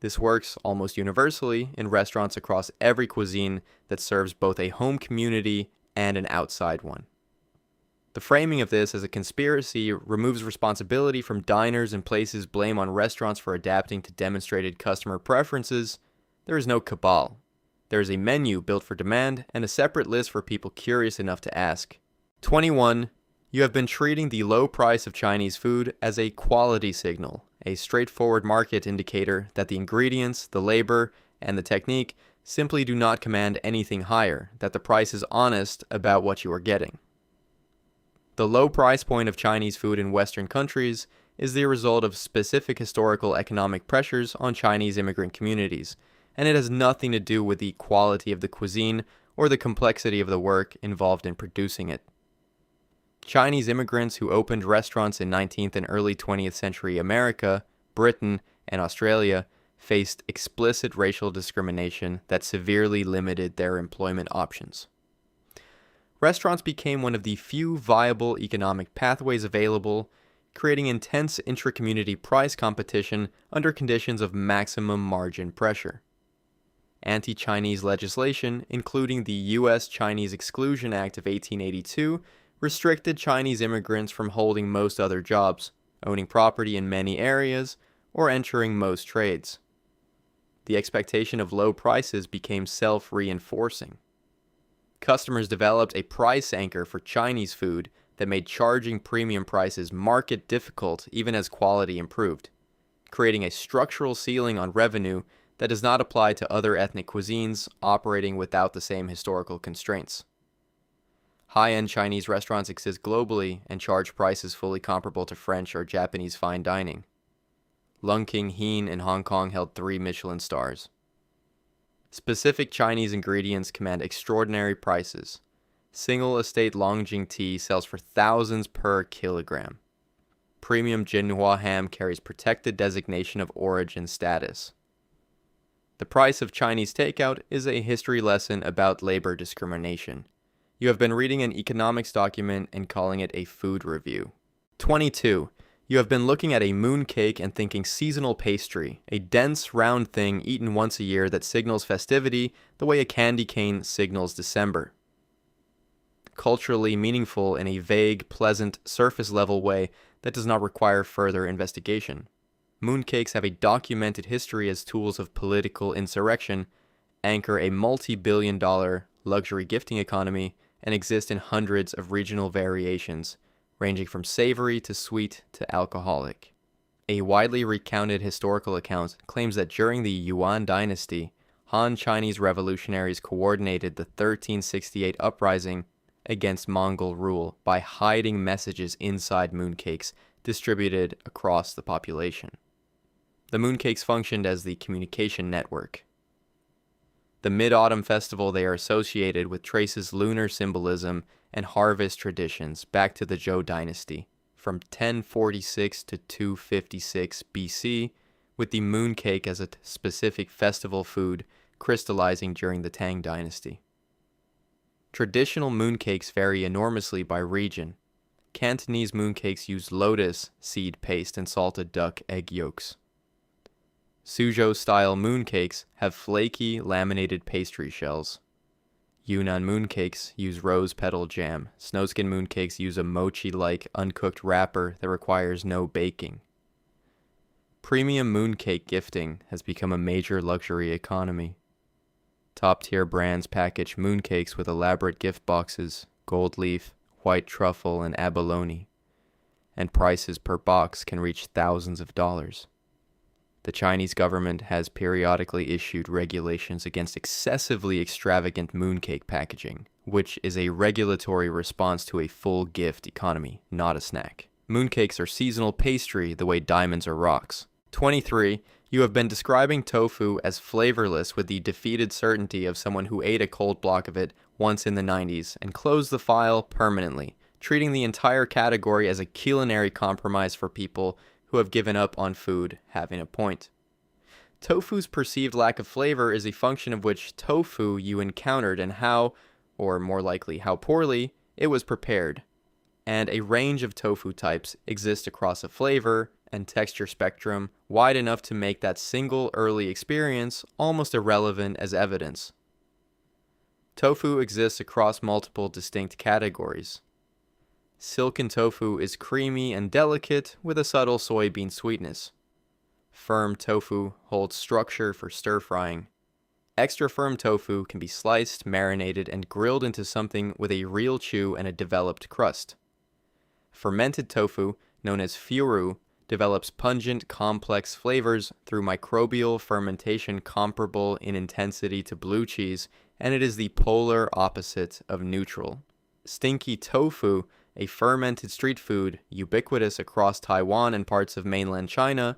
This works almost universally in restaurants across every cuisine that serves both a home community and an outside one. The framing of this as a conspiracy removes responsibility from diners and places blame on restaurants for adapting to demonstrated customer preferences. There is no cabal. There is a menu built for demand and a separate list for people curious enough to ask. 21. You have been treating the low price of Chinese food as a quality signal, a straightforward market indicator that the ingredients, the labor, and the technique simply do not command anything higher, that the price is honest about what you are getting. The low price point of Chinese food in Western countries is the result of specific historical economic pressures on Chinese immigrant communities, and it has nothing to do with the quality of the cuisine or the complexity of the work involved in producing it. Chinese immigrants who opened restaurants in 19th and early 20th century America, Britain, and Australia faced explicit racial discrimination that severely limited their employment options. Restaurants became one of the few viable economic pathways available, creating intense intra-community price competition under conditions of maximum margin pressure. Anti-Chinese legislation, including the U.S. Chinese Exclusion Act of 1882, restricted Chinese immigrants from holding most other jobs, owning property in many areas, or entering most trades. The expectation of low prices became self-reinforcing. Customers developed a price anchor for Chinese food that made charging premium prices market difficult even as quality improved, creating a structural ceiling on revenue that does not apply to other ethnic cuisines operating without the same historical constraints. High-end Chinese restaurants exist globally and charge prices fully comparable to French or Japanese fine dining. Lung King Heen in Hong Kong held 3 Michelin stars. Specific Chinese ingredients command extraordinary prices. Single estate Longjing tea sells for thousands per kilogram. Premium Jinhua ham carries protected designation of origin status. The price of Chinese takeout is a history lesson about labor discrimination. You have been reading an economics document and calling it a food review. 22. You have been looking at a mooncake and thinking seasonal pastry, a dense, round thing eaten once a year that signals festivity the way a candy cane signals December. Culturally meaningful in a vague, pleasant, surface-level way that does not require further investigation. Mooncakes have a documented history as tools of political insurrection, anchor a multi-billion-dollar luxury gifting economy, and exist in hundreds of regional variations, ranging from savory to sweet to alcoholic. A widely recounted historical account claims that during the Yuan dynasty, Han Chinese revolutionaries coordinated the 1368 uprising against Mongol rule by hiding messages inside mooncakes distributed across the population. The mooncakes functioned as the communication network. The Mid-Autumn Festival they are associated with traces lunar symbolism and harvest traditions back to the Zhou dynasty, from 1046 to 256 BC, with the mooncake as a specific festival food crystallizing during the Tang dynasty. Traditional mooncakes vary enormously by region. Cantonese mooncakes use lotus seed paste and salted duck egg yolks. Suzhou-style mooncakes have flaky, laminated pastry shells. Yunnan mooncakes use rose petal jam. Snowskin mooncakes use a mochi-like uncooked wrapper that requires no baking. Premium mooncake gifting has become a major luxury economy. Top-tier brands package mooncakes with elaborate gift boxes, gold leaf, white truffle, and abalone, and prices per box can reach thousands of dollars. The Chinese government has periodically issued regulations against excessively extravagant mooncake packaging, which is a regulatory response to a full gift economy, not a snack. Mooncakes are seasonal pastry the way diamonds are rocks. 23. You have been describing tofu as flavorless with the defeated certainty of someone who ate a cold block of it once in the 90s and closed the file permanently, treating the entire category as a culinary compromise for people who have given up on food having a point. Tofu's perceived lack of flavor is a function of which tofu you encountered and how, or more likely how poorly, it was prepared. And a range of tofu types exist across a flavor and texture spectrum wide enough to make that single early experience almost irrelevant as evidence. Tofu exists across multiple distinct categories. Silken tofu is creamy and delicate with a subtle soybean sweetness. Firm tofu holds structure for stir-frying. Extra firm tofu can be sliced, marinated, and grilled into something with a real chew and a developed crust. Fermented tofu, known as furu, develops pungent, complex flavors through microbial fermentation comparable in intensity to blue cheese, and it is the polar opposite of neutral. Stinky tofu, a fermented street food ubiquitous across Taiwan and parts of mainland China,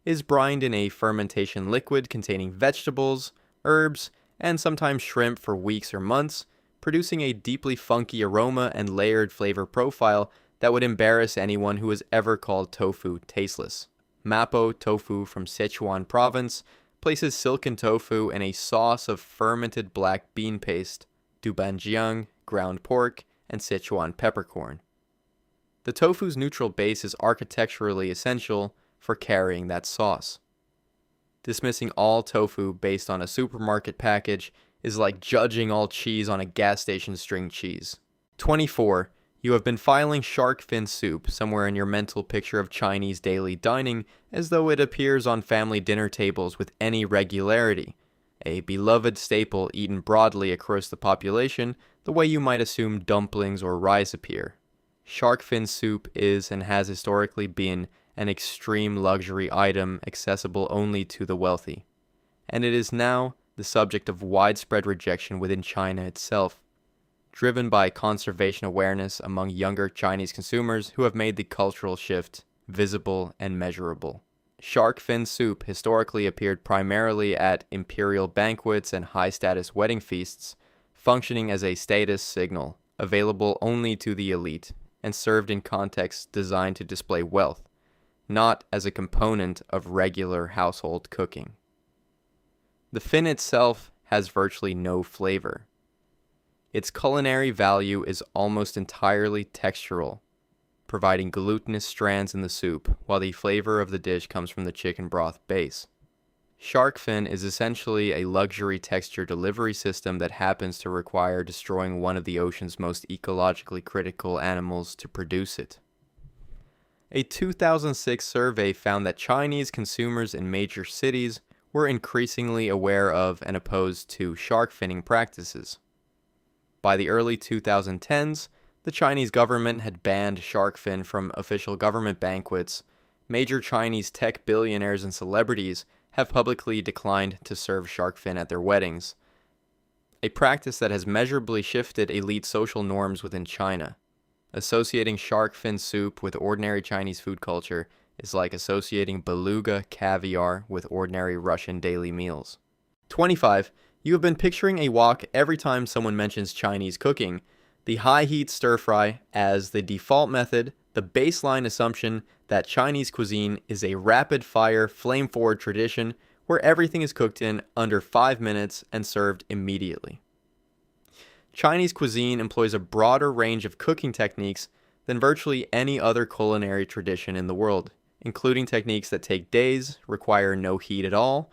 is brined in a fermentation liquid containing vegetables, herbs, and sometimes shrimp for weeks or months, producing a deeply funky aroma and layered flavor profile that would embarrass anyone who has ever called tofu tasteless. Mapo tofu from Sichuan province places silken tofu in a sauce of fermented black bean paste, dubanjiang, ground pork, and Sichuan peppercorn. The tofu's neutral base is architecturally essential for carrying that sauce. Dismissing all tofu based on a supermarket package is like judging all cheese on a gas station string cheese. 24. You have been filing shark fin soup somewhere in your mental picture of Chinese daily dining as though it appears on family dinner tables with any regularity, a beloved staple eaten broadly across the population the way you might assume dumplings or rice appear. Shark fin soup is and has historically been an extreme luxury item accessible only to the wealthy, and it is now the subject of widespread rejection within China itself, driven by conservation awareness among younger Chinese consumers who have made the cultural shift visible and measurable. Shark fin soup historically appeared primarily at imperial banquets and high-status wedding feasts, functioning as a status signal, available only to the elite, and served in contexts designed to display wealth, not as a component of regular household cooking. The fin itself has virtually no flavor. Its culinary value is almost entirely textural, providing glutinous strands in the soup, while the flavor of the dish comes from the chicken broth base. Shark fin is essentially a luxury texture delivery system that happens to require destroying one of the ocean's most ecologically critical animals to produce it. A 2006 survey found that Chinese consumers in major cities were increasingly aware of and opposed to shark finning practices. By the early 2010s, the Chinese government had banned shark fin from official government banquets. Major Chinese tech billionaires and celebrities have publicly declined to serve shark fin at their weddings. a practice that has measurably shifted elite social norms within China. Associating shark fin soup with ordinary Chinese food culture is like associating beluga caviar with ordinary Russian daily meals. 25. You have been picturing a wok every time someone mentions Chinese cooking, the high heat stir fry as the default method, the baseline assumption that Chinese cuisine is a rapid fire, flame forward tradition where everything is cooked in under 5 minutes and served immediately. Chinese cuisine employs a broader range of cooking techniques than virtually any other culinary tradition in the world, including techniques that take days, require no heat at all,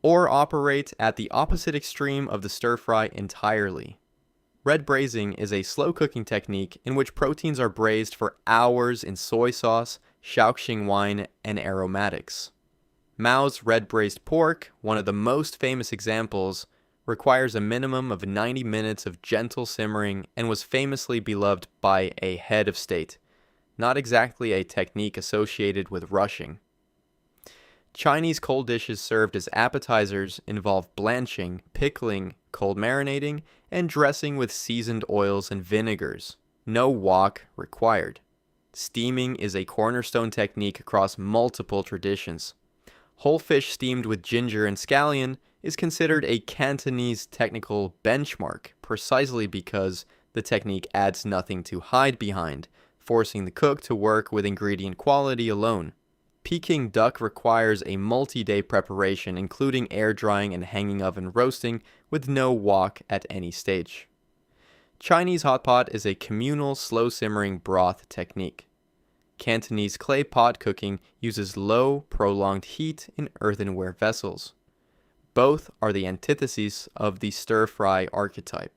or operate at the opposite extreme of the stir fry entirely. Red braising is a slow cooking technique in which proteins are braised for hours in soy sauce, Shaoxing wine, and aromatics. Mao's red braised pork, one of the most famous examples, requires a minimum of 90 minutes of gentle simmering and was famously beloved by a head of state, not exactly a technique associated with rushing. Chinese cold dishes served as appetizers involve blanching, pickling, cold marinating, and dressing with seasoned oils and vinegars. No wok required. Steaming is a cornerstone technique across multiple traditions. Whole fish steamed with ginger and scallion is considered a Cantonese technical benchmark precisely because the technique adds nothing to hide behind, forcing the cook to work with ingredient quality alone. Peking duck requires a multi-day preparation, including air drying and hanging oven roasting, with no wok at any stage. Chinese hot pot is a communal, slow-simmering broth technique. Cantonese clay pot cooking uses low, prolonged heat in earthenware vessels. Both are the antithesis of the stir-fry archetype.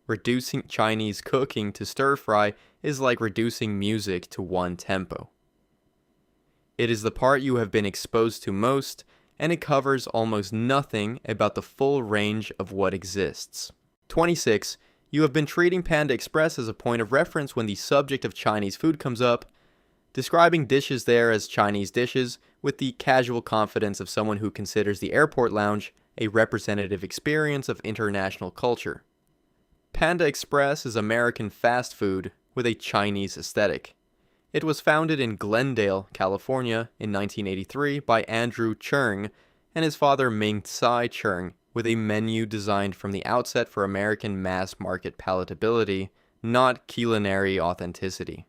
Reducing Chinese cooking to stir-fry is like reducing music to one tempo. It is the part you have been exposed to most, and it covers almost nothing about the full range of what exists. 26. You have been treating Panda Express as a point of reference when the subject of Chinese food comes up, describing dishes there as Chinese dishes with the casual confidence of someone who considers the airport lounge a representative experience of international culture. Panda Express is American fast food with a Chinese aesthetic. It was founded in Glendale, California in 1983 by Andrew Cheung and his father Ming Tsai Cheung, with a menu designed from the outset for American mass market palatability, not culinary authenticity.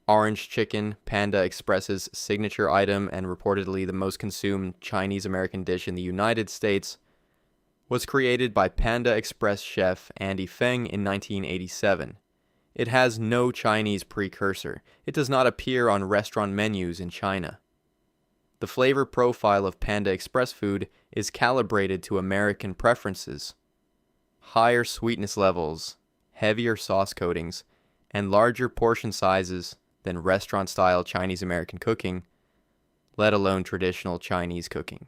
Orange chicken, Panda Express's signature item and reportedly the most consumed Chinese American dish in the United States, was created by Panda Express chef Andy Feng in 1987. It has no Chinese precursor. It does not appear on restaurant menus in China. The flavor profile of Panda Express food is calibrated to American preferences. Higher sweetness levels, heavier sauce coatings, and larger portion sizes than restaurant-style Chinese American cooking, let alone traditional Chinese cooking.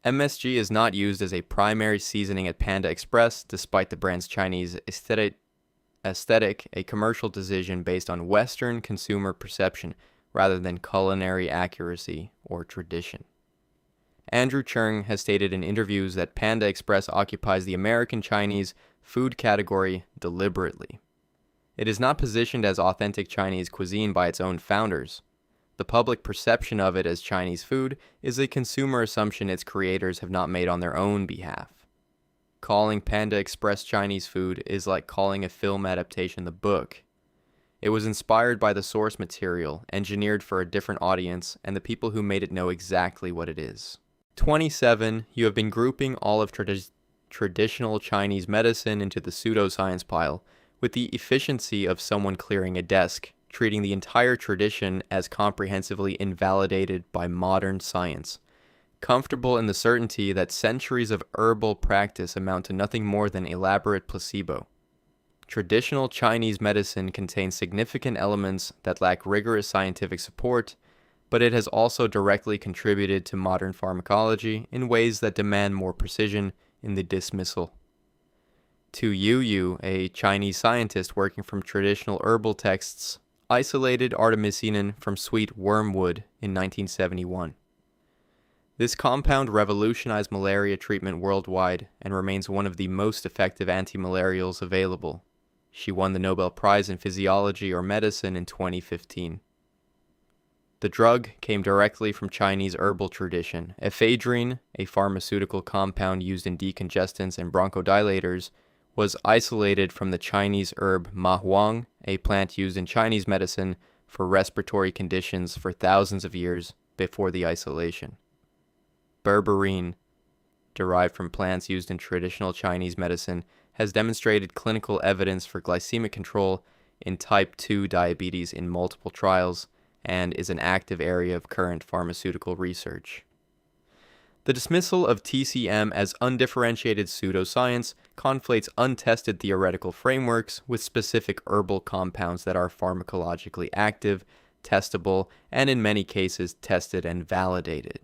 MSG is not used as a primary seasoning at Panda Express, despite the brand's Chinese aesthetic, a commercial decision based on Western consumer perception rather than culinary accuracy or tradition. Andrew Cheung has stated in interviews that Panda Express occupies the American Chinese food category deliberately. It is not positioned as authentic Chinese cuisine by its own founders. The public perception of it as Chinese food is a consumer assumption its creators have not made on their own behalf. Calling Panda Express Chinese food is like calling a film adaptation the book. It was inspired by the source material, engineered for a different audience, and the people who made it know exactly what it is. 27. You have been grouping all of traditional Chinese medicine into the pseudoscience pile, with the efficiency of someone clearing a desk, treating the entire tradition as comprehensively invalidated by modern science. Comfortable in the certainty that centuries of herbal practice amount to nothing more than elaborate placebo. Traditional Chinese medicine contains significant elements that lack rigorous scientific support, but it has also directly contributed to modern pharmacology in ways that demand more precision in the dismissal. Tu Yu, a Chinese scientist working from traditional herbal texts, isolated artemisinin from sweet wormwood in 1971. This compound revolutionized malaria treatment worldwide and remains one of the most effective antimalarials available. She won the Nobel Prize in Physiology or Medicine in 2015. The drug came directly from Chinese herbal tradition. Ephedrine, a pharmaceutical compound used in decongestants and bronchodilators, was isolated from the Chinese herb mahuang, a plant used in Chinese medicine for respiratory conditions for thousands of years before the isolation. Berberine, derived from plants used in traditional Chinese medicine, has demonstrated clinical evidence for glycemic control in type 2 diabetes in multiple trials and is an active area of current pharmaceutical research. The dismissal of TCM as undifferentiated pseudoscience conflates untested theoretical frameworks with specific herbal compounds that are pharmacologically active, testable, and in many cases tested and validated.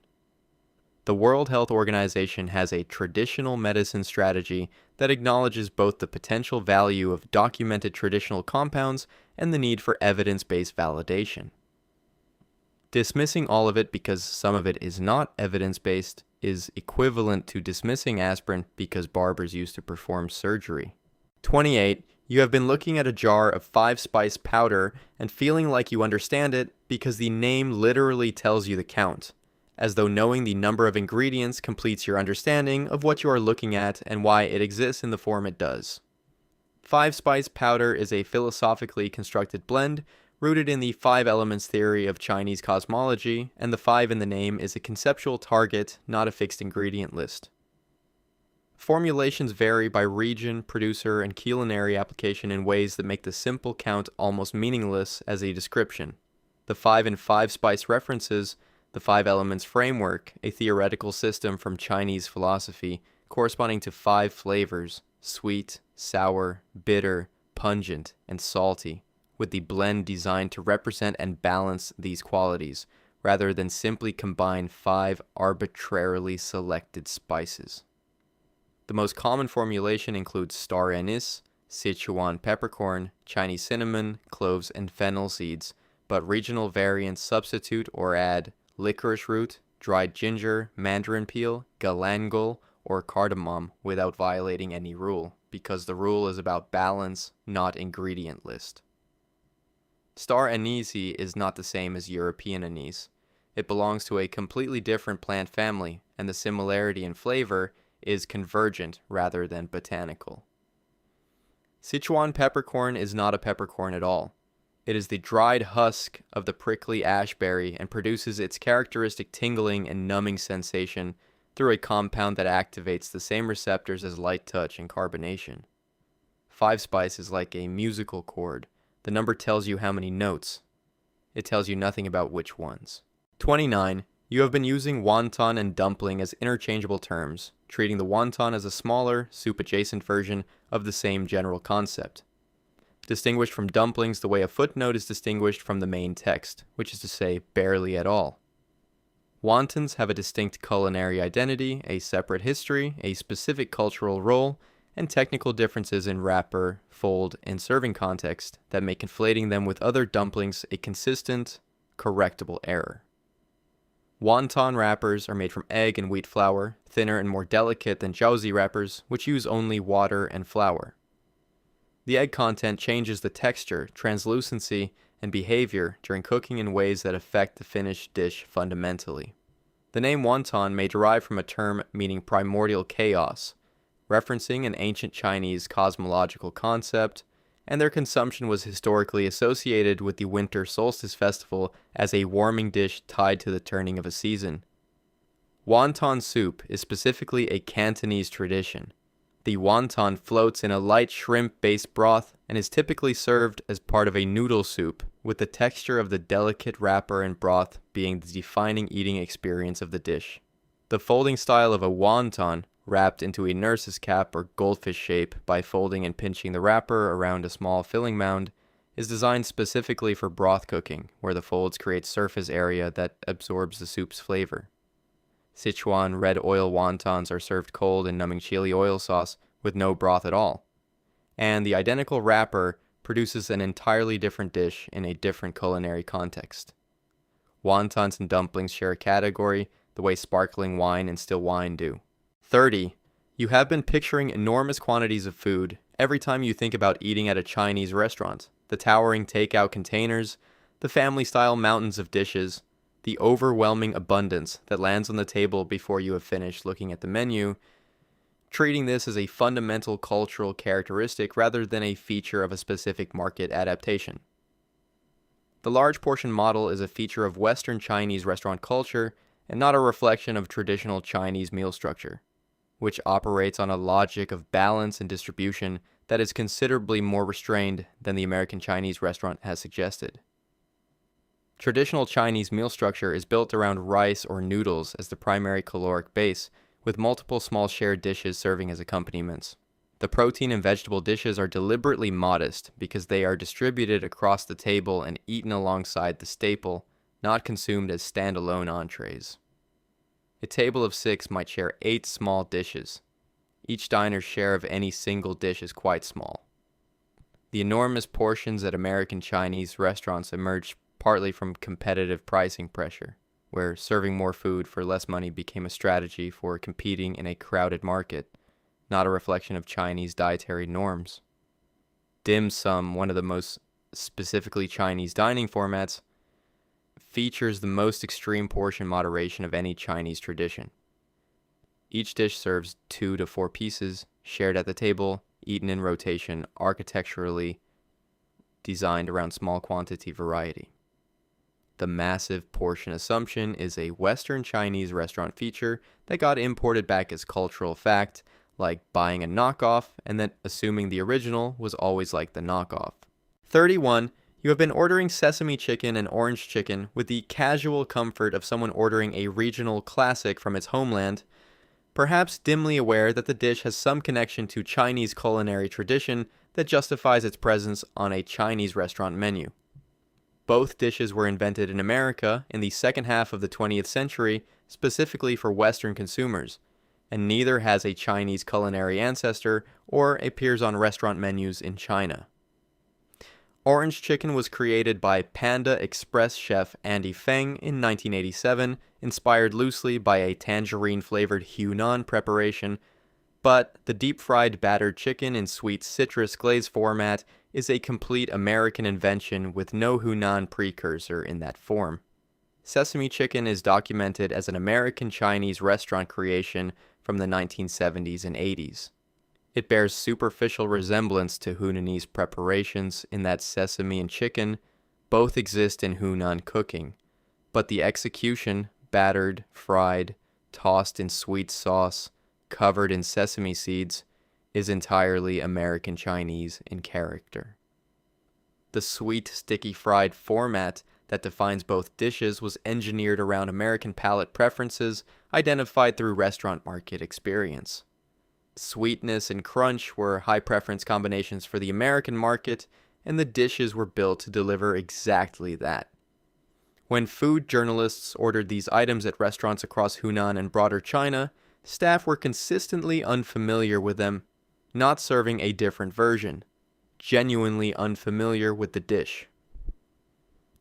The World Health Organization has a traditional medicine strategy that acknowledges both the potential value of documented traditional compounds and the need for evidence-based validation. Dismissing all of it because some of it is not evidence-based is equivalent to dismissing aspirin because barbers used to perform surgery. 28. You have been looking at a jar of 5-spice powder and feeling like you understand it because the name literally tells you the count, as though knowing the number of ingredients completes your understanding of what you are looking at and why it exists in the form it does. 5-spice powder is a philosophically constructed blend rooted in the 5 elements theory of Chinese cosmology, and the 5 in the name is a conceptual target, not a fixed ingredient list. Formulations vary by region, producer, and culinary application in ways that make the simple count almost meaningless as a description. The 5 and 5-spice references the 5 elements framework, a theoretical system from Chinese philosophy corresponding to 5 flavors: sweet, sour, bitter, pungent, and salty, with the blend designed to represent and balance these qualities, rather than simply combine 5 arbitrarily selected spices. The most common formulation includes star anise, Sichuan peppercorn, Chinese cinnamon, cloves, and fennel seeds, but regional variants substitute or add licorice root, dried ginger, mandarin peel, galangal, or cardamom without violating any rule, because the rule is about balance, not ingredient list. Star anise is not the same as European anise. It belongs to a completely different plant family, and the similarity in flavor is convergent rather than botanical. Sichuan peppercorn is not a peppercorn at all. It is the dried husk of the prickly ashberry and produces its characteristic tingling and numbing sensation through a compound that activates the same receptors as light touch and carbonation. 5-spice is like a musical chord. The number tells you how many notes. It tells you nothing about which ones. 29. You have been using wonton and dumpling as interchangeable terms, treating the wonton as a smaller, soup-adjacent version of the same general concept. Distinguished from dumplings the way a footnote is distinguished from the main text, which is to say, barely at all. Wontons have a distinct culinary identity, a separate history, a specific cultural role, and technical differences in wrapper, fold, and serving context that make conflating them with other dumplings a consistent, correctable error. Wonton wrappers are made from egg and wheat flour, thinner and more delicate than jiaozi wrappers, which use only water and flour. The egg content changes the texture, translucency, and behavior during cooking in ways that affect the finished dish fundamentally. The name wonton may derive from a term meaning primordial chaos, referencing an ancient Chinese cosmological concept, and their consumption was historically associated with the winter solstice festival as a warming dish tied to the turning of a season. Wonton soup is specifically a Cantonese tradition. The wonton floats in a light shrimp-based broth and is typically served as part of a noodle soup, with the texture of the delicate wrapper and broth being the defining eating experience of the dish. The folding style of a wonton, wrapped into a nurse's cap or goldfish shape by folding and pinching the wrapper around a small filling mound, is designed specifically for broth cooking, where the folds create surface area that absorbs the soup's flavor. Sichuan red oil wontons are served cold in numbing chili oil sauce with no broth at all. And the identical wrapper produces an entirely different dish in a different culinary context. Wontons and dumplings share a category the way sparkling wine and still wine do. 30. You have been picturing enormous quantities of food every time you think about eating at a Chinese restaurant. The towering takeout containers, the family-style mountains of dishes, the overwhelming abundance that lands on the table before you have finished looking at the menu, treating this as a fundamental cultural characteristic rather than a feature of a specific market adaptation. The large portion model is a feature of Western Chinese restaurant culture and not a reflection of traditional Chinese meal structure, which operates on a logic of balance and distribution that is considerably more restrained than the American Chinese restaurant has suggested. Traditional Chinese meal structure is built around rice or noodles as the primary caloric base, with multiple small shared dishes serving as accompaniments. The protein and vegetable dishes are deliberately modest because they are distributed across the table and eaten alongside the staple, not consumed as standalone entrees. A table of 6 might share 8 small dishes. Each diner's share of any single dish is quite small. The enormous portions at American Chinese restaurants emerged partly from competitive pricing pressure, where serving more food for less money became a strategy for competing in a crowded market, not a reflection of Chinese dietary norms. Dim sum, one of the most specifically Chinese dining formats, features the most extreme portion moderation of any Chinese tradition. Each dish serves 2 to 4 pieces, shared at the table, eaten in rotation, architecturally designed around small quantity variety. The massive portion assumption is a Western Chinese restaurant feature that got imported back as cultural fact, like buying a knockoff and then assuming the original was always like the knockoff. 31. You have been ordering sesame chicken and orange chicken with the casual comfort of someone ordering a regional classic from its homeland, perhaps dimly aware that the dish has some connection to Chinese culinary tradition that justifies its presence on a Chinese restaurant menu. Both dishes were invented in America in the second half of the 20th century, specifically for Western consumers, and neither has a Chinese culinary ancestor or appears on restaurant menus in China. Orange chicken was created by Panda Express chef Andy Feng in 1987, inspired loosely by a tangerine-flavored Hunan preparation, but the deep-fried battered chicken in sweet citrus glaze format is a complete American invention with no Hunan precursor in that form. Sesame chicken is documented as an American Chinese restaurant creation from the 1970s and 80s. It bears superficial resemblance to Hunanese preparations in that sesame and chicken both exist in Hunan cooking, but the execution, battered, fried, tossed in sweet sauce, covered in sesame seeds, is entirely American Chinese in character. The sweet, sticky fried format that defines both dishes was engineered around American palate preferences identified through restaurant market experience. Sweetness and crunch were high preference combinations for the American market, and the dishes were built to deliver exactly that. When food journalists ordered these items at restaurants across Hunan and broader China, staff were consistently unfamiliar with them, not serving a different version, genuinely unfamiliar with the dish.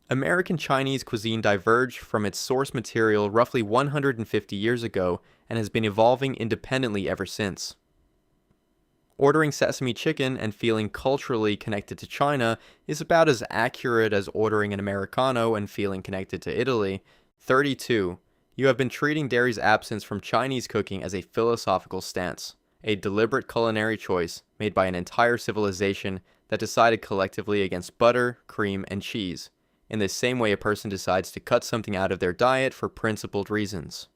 American Chinese cuisine diverged from its source material roughly 150 years ago and has been evolving independently ever since. Ordering sesame chicken and feeling culturally connected to China is about as accurate as ordering an Americano and feeling connected to Italy. 32. You have been treating dairy's absence from Chinese cooking as a philosophical stance, a deliberate culinary choice made by an entire civilization that decided collectively against butter, cream, and cheese, in the same way a person decides to cut something out of their diet for principled reasons.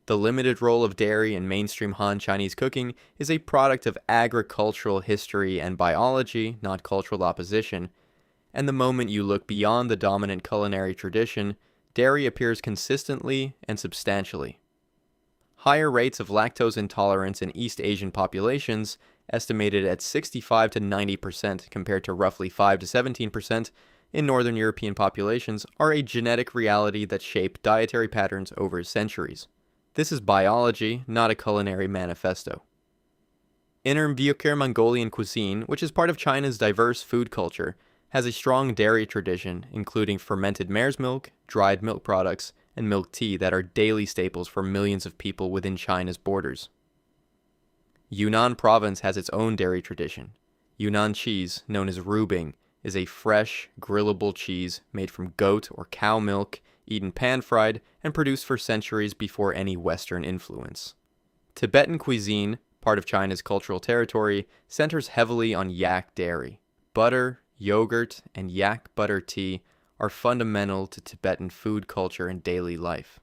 The limited role of dairy in mainstream Han Chinese cooking is a product of agricultural history and biology, not cultural opposition, and the moment you look beyond the dominant culinary tradition, dairy appears consistently and substantially. Higher rates of lactose intolerance in East Asian populations, estimated at 65 to 90% compared to roughly 5 to 17% in Northern European populations, are a genetic reality that shape dietary patterns over centuries. This is biology, not a culinary manifesto. Inner Mongolian cuisine, which is part of China's diverse food culture, has a strong dairy tradition, including fermented mare's milk, dried milk products, and milk tea that are daily staples for millions of people within China's borders. Yunnan province has its own dairy tradition. Yunnan cheese, known as rubing, is a fresh, grillable cheese made from goat or cow milk, eaten pan-fried, and produced for centuries before any Western influence. Tibetan cuisine, part of China's cultural territory, centers heavily on yak dairy. Butter, yogurt, and yak butter tea are fundamental to Tibetan food culture and daily life.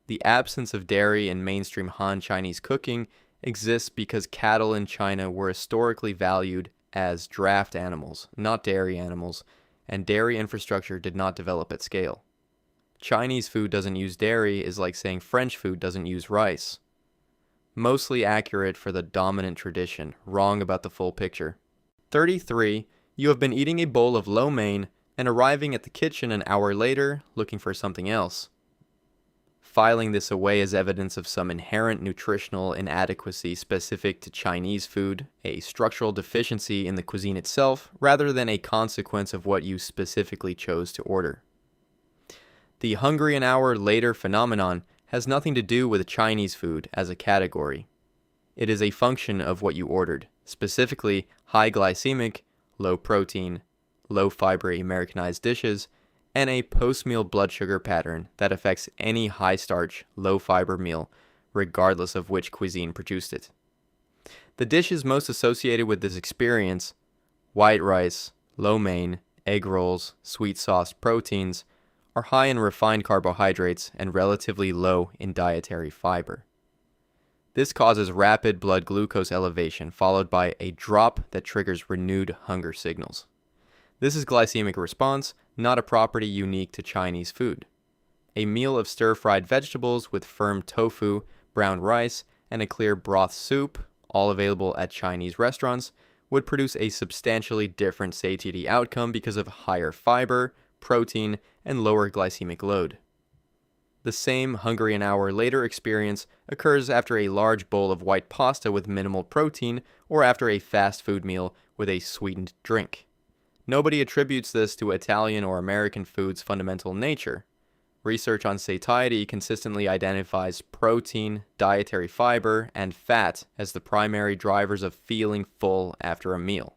The absence of dairy in mainstream Han Chinese cooking exists because cattle in China were historically valued as draft animals, not dairy animals, and dairy infrastructure did not develop at scale. Chinese food doesn't use dairy is like saying French food doesn't use rice. Mostly accurate for the dominant tradition, wrong about the full picture. 33. You have been eating a bowl of lo mein and arriving at the kitchen an hour later looking for something else. Filing this away as evidence of some inherent nutritional inadequacy specific to Chinese food, a structural deficiency in the cuisine itself, rather than a consequence of what you specifically chose to order. The hungry an hour later phenomenon has nothing to do with Chinese food as a category. It is a function of what you ordered, specifically high glycemic, low protein, low fiber Americanized dishes, and a post-meal blood sugar pattern that affects any high-starch, low-fiber meal, regardless of which cuisine produced it. The dishes most associated with this experience, white rice, lo mein, egg rolls, sweet sauce proteins, are high in refined carbohydrates and relatively low in dietary fiber. This causes rapid blood glucose elevation followed by a drop that triggers renewed hunger signals. This is glycemic response, not a property unique to Chinese food. A meal of stir-fried vegetables with firm tofu, brown rice, and a clear broth soup, all available at Chinese restaurants, would produce a substantially different satiety outcome because of higher fiber, protein, and lower glycemic load. The same hungry an hour later experience occurs after a large bowl of white pasta with minimal protein or after a fast food meal with a sweetened drink. Nobody attributes this to Italian or American food's fundamental nature. Research on satiety consistently identifies protein, dietary fiber, and fat as the primary drivers of feeling full after a meal.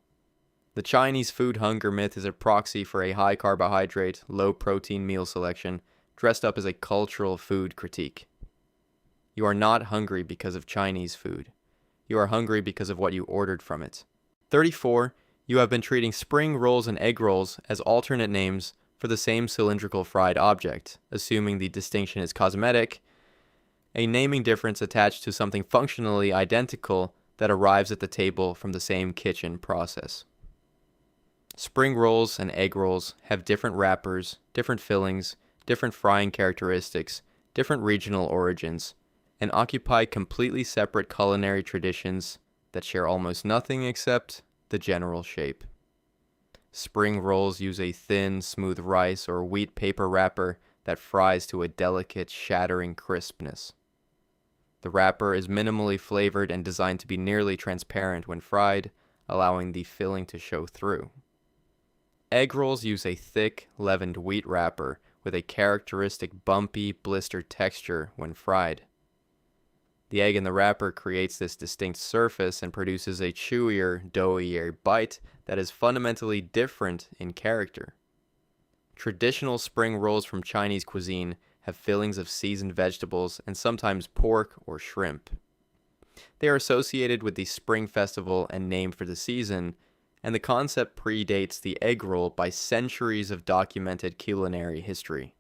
The Chinese food hunger myth is a proxy for a high carbohydrate, low protein meal selection dressed up as a cultural food critique. You are not hungry because of Chinese food. You are hungry because of what you ordered from it. 34. You have been treating spring rolls and egg rolls as alternate names for the same cylindrical fried object, assuming the distinction is cosmetic, a naming difference attached to something functionally identical that arrives at the table from the same kitchen process. Spring rolls and egg rolls have different wrappers, different fillings, different frying characteristics, different regional origins, and occupy completely separate culinary traditions that share almost nothing except the general shape. Spring rolls use a thin, smooth rice or wheat paper wrapper that fries to a delicate, shattering crispness. The wrapper is minimally flavored and designed to be nearly transparent when fried, allowing the filling to show through. Egg rolls use a thick, leavened wheat wrapper with a characteristic bumpy, blistered texture when fried. The egg in the wrapper creates this distinct surface and produces a chewier, doughier bite that is fundamentally different in character. Traditional spring rolls from Chinese cuisine have fillings of seasoned vegetables and sometimes pork or shrimp. They are associated with the Spring Festival and named for the season, and the concept predates the egg roll by centuries of documented culinary history.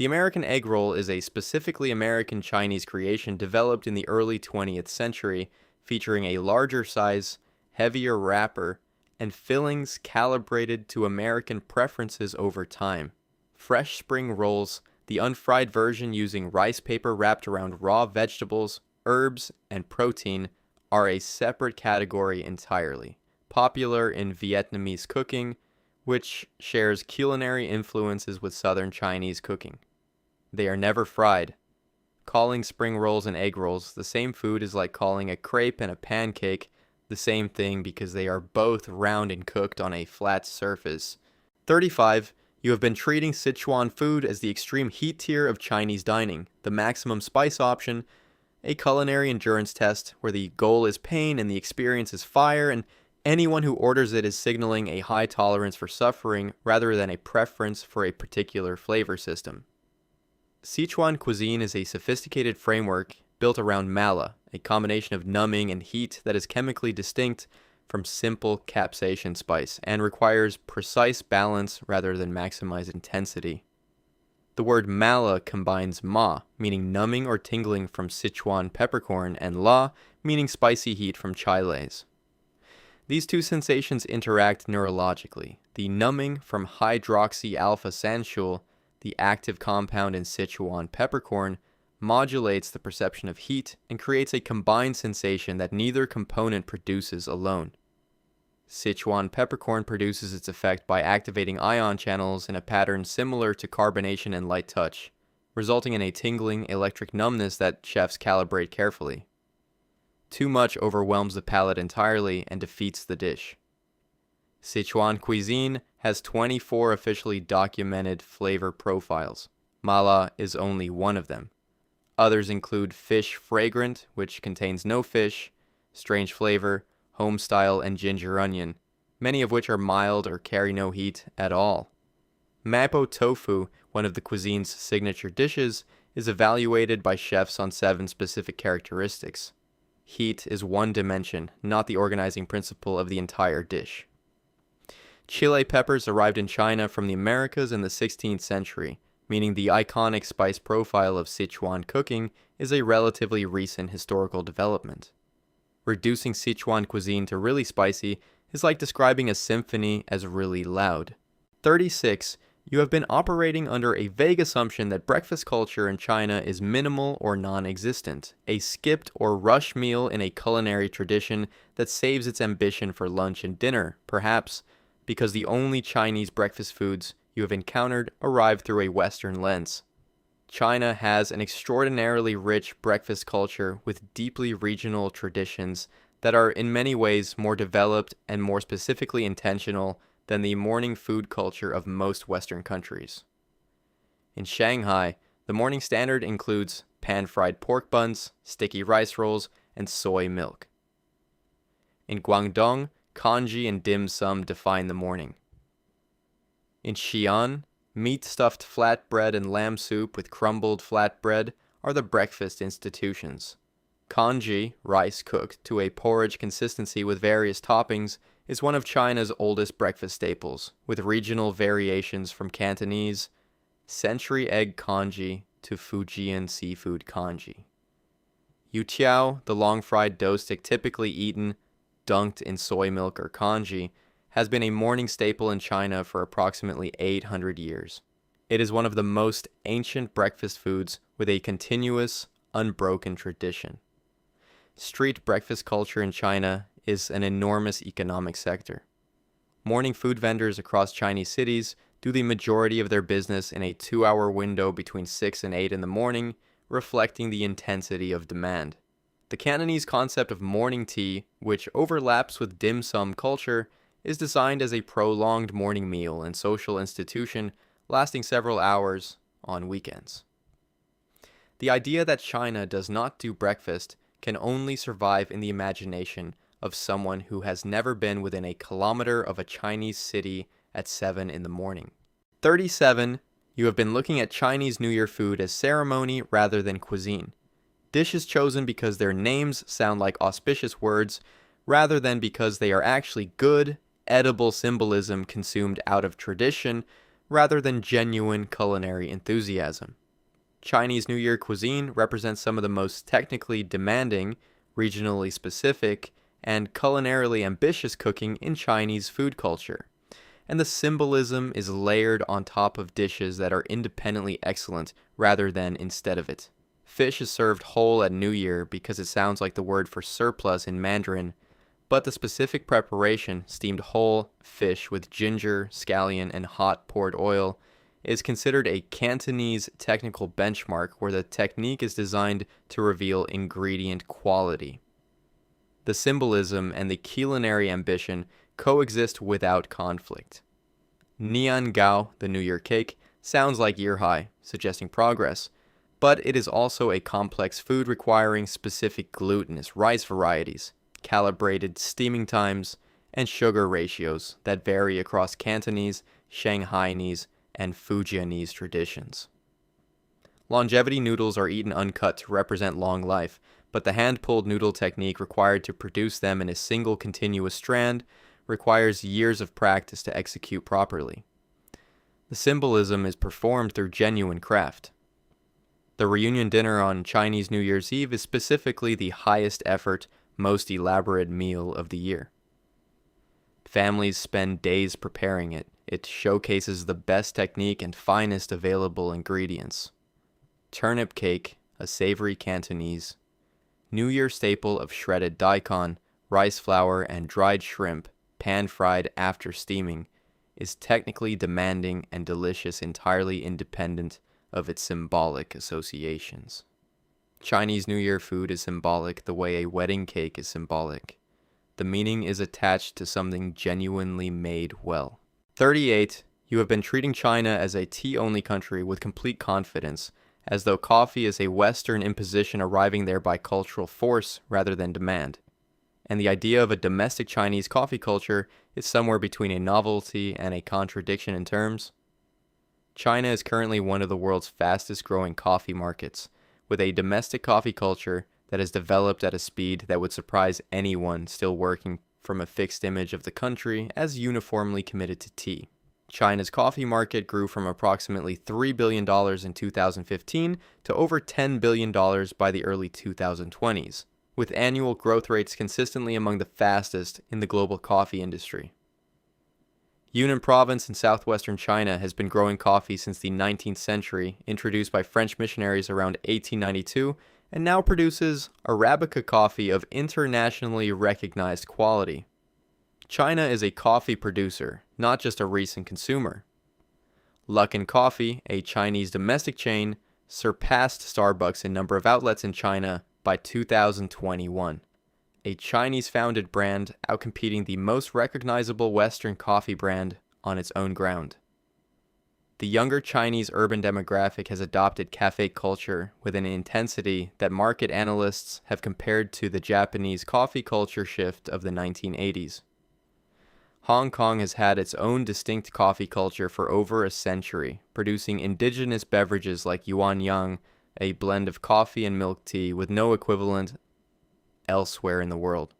The American egg roll is a specifically American Chinese creation developed in the early 20th century, featuring a larger size, heavier wrapper, and fillings calibrated to American preferences over time. Fresh spring rolls, the unfried version using rice paper wrapped around raw vegetables, herbs, and protein, are a separate category entirely, popular in Vietnamese cooking, which shares culinary influences with Southern Chinese cooking. They are never fried. Calling spring rolls and egg rolls the same food is like calling a crepe and a pancake the same thing because they are both round and cooked on a flat surface. 35. You have been treating Sichuan food as the extreme heat tier of Chinese dining, the maximum spice option, a culinary endurance test where the goal is pain and the experience is fire, and anyone who orders it is signaling a high tolerance for suffering rather than a preference for a particular flavor system. Sichuan cuisine is a sophisticated framework built around mala, a combination of numbing and heat that is chemically distinct from simple capsaicin spice and requires precise balance rather than maximize intensity. The word mala combines ma, meaning numbing or tingling from Sichuan peppercorn, and la, meaning spicy heat from chiles. These two sensations interact neurologically. The numbing from hydroxy alpha sanshool, the active compound in Sichuan peppercorn, modulates the perception of heat and creates a combined sensation that neither component produces alone. Sichuan peppercorn produces its effect by activating ion channels in a pattern similar to carbonation and light touch, resulting in a tingling electric numbness that chefs calibrate carefully. Too much overwhelms the palate entirely and defeats the dish. Sichuan cuisine has 24 officially documented flavor profiles. Mala is only one of them. Others include fish fragrant, which contains no fish, strange flavor, home-style, and ginger onion, many of which are mild or carry no heat at all. Mapo tofu, one of the cuisine's signature dishes, is evaluated by chefs on 7 specific characteristics. Heat is one dimension, not the organizing principle of the entire dish. Chile peppers arrived in China from the Americas in the 16th century, meaning the iconic spice profile of Sichuan cooking is a relatively recent historical development. Reducing Sichuan cuisine to really spicy is like describing a symphony as really loud. 36. You have been operating under a vague assumption that breakfast culture in China is minimal or non-existent, a skipped or rush meal in a culinary tradition that saves its ambition for lunch and dinner, perhaps because the only Chinese breakfast foods you have encountered arrived through a Western lens. China has an extraordinarily rich breakfast culture with deeply regional traditions that are in many ways more developed and more specifically intentional than the morning food culture of most Western countries. In Shanghai, the morning standard includes pan-fried pork buns, sticky rice rolls, and soy milk. In Guangdong, congee and dim sum define the morning. In Xi'an, meat-stuffed flatbread and lamb soup with crumbled flatbread are the breakfast institutions. Congee, rice cooked to a porridge consistency with various toppings, is one of China's oldest breakfast staples, with regional variations from Cantonese century egg congee to Fujian seafood congee. Youtiao, the long-fried dough stick typically eaten, dunked in soy milk or congee, has been a morning staple in China for approximately 800 years. It is one of the most ancient breakfast foods with a continuous, unbroken tradition. Street breakfast culture in China is an enormous economic sector. Morning food vendors across Chinese cities do the majority of their business in a 2-hour window between 6 and 8 in the morning, reflecting the intensity of demand. The Cantonese concept of morning tea, which overlaps with dim sum culture, is designed as a prolonged morning meal and social institution lasting several hours on weekends. The idea that China does not do breakfast can only survive in the imagination of someone who has never been within a kilometer of a Chinese city at 7 in the morning. 37. You have been looking at Chinese New Year food as ceremony rather than cuisine. Dishes chosen because their names sound like auspicious words rather than because they are actually good, edible symbolism consumed out of tradition rather than genuine culinary enthusiasm. Chinese New Year cuisine represents some of the most technically demanding, regionally specific, and culinarily ambitious cooking in Chinese food culture. And the symbolism is layered on top of dishes that are independently excellent rather than instead of it. Fish is served whole at New Year because it sounds like the word for surplus in Mandarin, but the specific preparation, steamed whole fish with ginger, scallion, and hot poured oil, is considered a Cantonese technical benchmark where the technique is designed to reveal ingredient quality. The symbolism and the culinary ambition coexist without conflict. Niangao, the New Year cake, sounds like year high, suggesting progress, but it is also a complex food requiring specific glutinous rice varieties, calibrated steaming times, and sugar ratios that vary across Cantonese, Shanghainese, and Fujianese traditions. Longevity noodles are eaten uncut to represent long life, but the hand-pulled noodle technique required to produce them in a single continuous strand requires years of practice to execute properly. The symbolism is performed through genuine craft. The reunion dinner on Chinese New Year's Eve is specifically the highest effort, most elaborate meal of the year. Families spend days preparing it. It showcases the best technique and finest available ingredients. Turnip cake, a savory Cantonese, New Year staple of shredded daikon, rice flour, and dried shrimp, pan-fried after steaming, is technically demanding and delicious entirely independent of its symbolic associations. Chinese New Year food is symbolic the way a wedding cake is symbolic. The meaning is attached to something genuinely made well. 38. You have been treating China as a tea-only country with complete confidence, as though coffee is a Western imposition arriving there by cultural force rather than demand. And the idea of a domestic Chinese coffee culture is somewhere between a novelty and a contradiction in terms. China is currently one of the world's fastest growing coffee markets, with a domestic coffee culture that has developed at a speed that would surprise anyone still working from a fixed image of the country as uniformly committed to tea. China's coffee market grew from approximately $3 billion in 2015 to over $10 billion by the early 2020s, with annual growth rates consistently among the fastest in the global coffee industry. Yunnan province in southwestern China has been growing coffee since the 19th century, introduced by French missionaries around 1892, and now produces Arabica coffee of internationally recognized quality. China is a coffee producer, not just a recent consumer. Luckin Coffee, a Chinese domestic chain, surpassed Starbucks in number of outlets in China by 2021. A Chinese-founded brand outcompeting the most recognizable Western coffee brand on its own ground. The younger Chinese urban demographic has adopted cafe culture with an intensity that market analysts have compared to the Japanese coffee culture shift of the 1980s. Hong Kong has had its own distinct coffee culture for over a century, producing indigenous beverages like yuan yang, a blend of coffee and milk tea with no equivalent elsewhere in the world.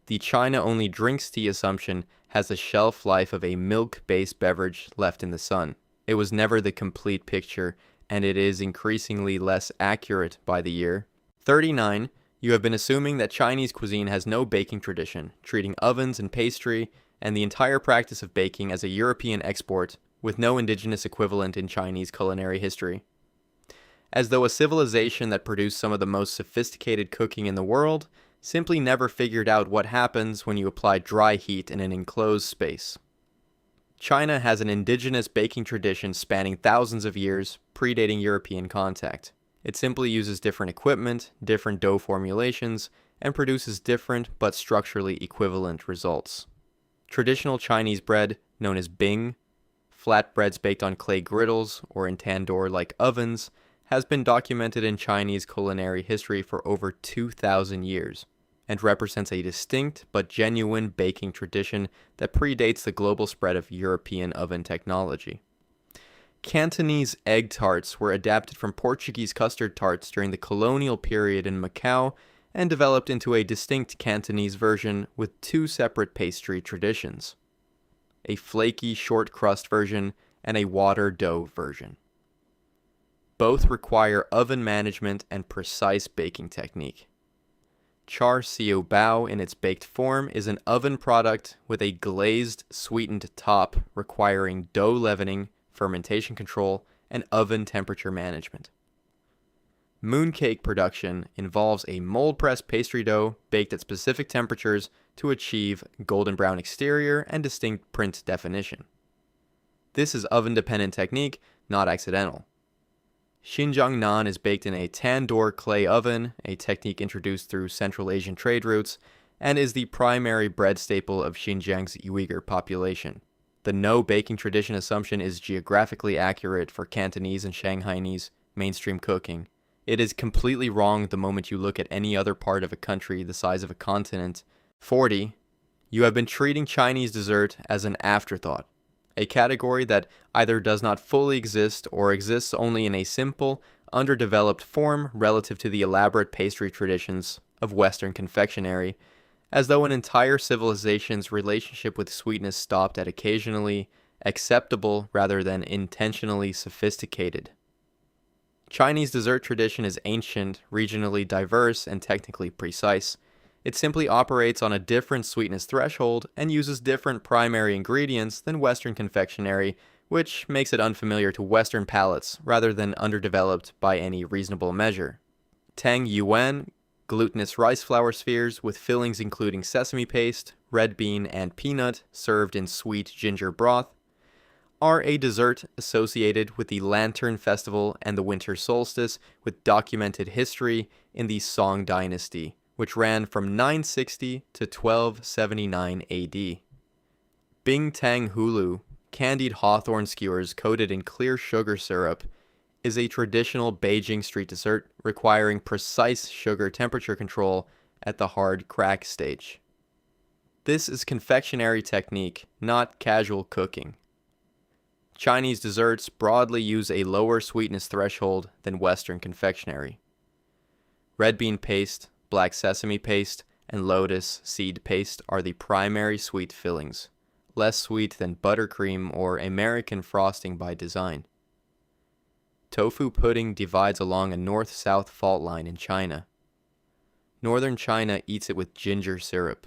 The China-only drinks tea assumption has the shelf life of a milk-based beverage left in the sun. It was never the complete picture, and it is increasingly less accurate by the year. 39. You have been assuming that Chinese cuisine has no baking tradition, treating ovens and pastry and the entire practice of baking as a European export with no indigenous equivalent in Chinese culinary history. As though a civilization that produced some of the most sophisticated cooking in the world simply never figured out what happens when you apply dry heat in an enclosed space. China has an indigenous baking tradition spanning thousands of years, predating European contact. It simply uses different equipment, different dough formulations, and produces different but structurally equivalent results. Traditional Chinese bread, known as bing, flatbreads baked on clay griddles or in tandoor-like ovens, has been documented in Chinese culinary history for over 2,000 years, and represents a distinct but genuine baking tradition that predates the global spread of European oven technology. Cantonese egg tarts were adapted from Portuguese custard tarts during the colonial period in Macau and developed into a distinct Cantonese version with two separate pastry traditions: a flaky short crust version and a water dough version. Both require oven management and precise baking technique. Char siu bao in its baked form is an oven product with a glazed, sweetened top requiring dough leavening, fermentation control, and oven temperature management. Mooncake production involves a mold-pressed pastry dough baked at specific temperatures to achieve golden brown exterior and distinct print definition. This is oven-dependent technique, not accidental. Xinjiang naan is baked in a tandoor clay oven, a technique introduced through Central Asian trade routes, and is the primary bread staple of Xinjiang's Uyghur population. The no baking tradition assumption is geographically accurate for Cantonese and Shanghainese mainstream cooking. It is completely wrong the moment you look at any other part of a country the size of a continent. 40. You have been treating Chinese dessert as an afterthought, a category that either does not fully exist or exists only in a simple, underdeveloped form relative to the elaborate pastry traditions of Western confectionery, as though an entire civilization's relationship with sweetness stopped at occasionally acceptable rather than intentionally sophisticated. Chinese dessert tradition is ancient, regionally diverse, and technically precise. It simply operates on a different sweetness threshold and uses different primary ingredients than Western confectionery, which makes it unfamiliar to Western palates rather than underdeveloped by any reasonable measure. Tang Yuan, glutinous rice flour spheres with fillings including sesame paste, red bean, and peanut served in sweet ginger broth, are a dessert associated with the Lantern Festival and the winter solstice with documented history in the Song Dynasty, which ran from 960 to 1279 AD. Bing Tang Hulu, candied hawthorn skewers coated in clear sugar syrup, is a traditional Beijing street dessert requiring precise sugar temperature control at the hard crack stage. This is confectionery technique, not casual cooking. Chinese desserts broadly use a lower sweetness threshold than Western confectionery. Red bean paste, black sesame paste, and lotus seed paste are the primary sweet fillings, less sweet than buttercream or American frosting by design. Tofu pudding divides along a north-south fault line in China. Northern China eats it with ginger syrup.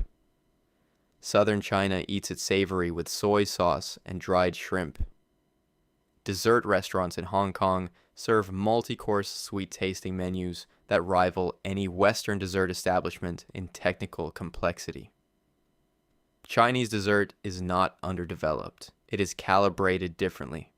Southern China eats it savory with soy sauce and dried shrimp. Dessert restaurants in Hong Kong serve multi-course sweet-tasting menus that rival any Western dessert establishment in technical complexity. Chinese dessert is not underdeveloped. It is calibrated differently.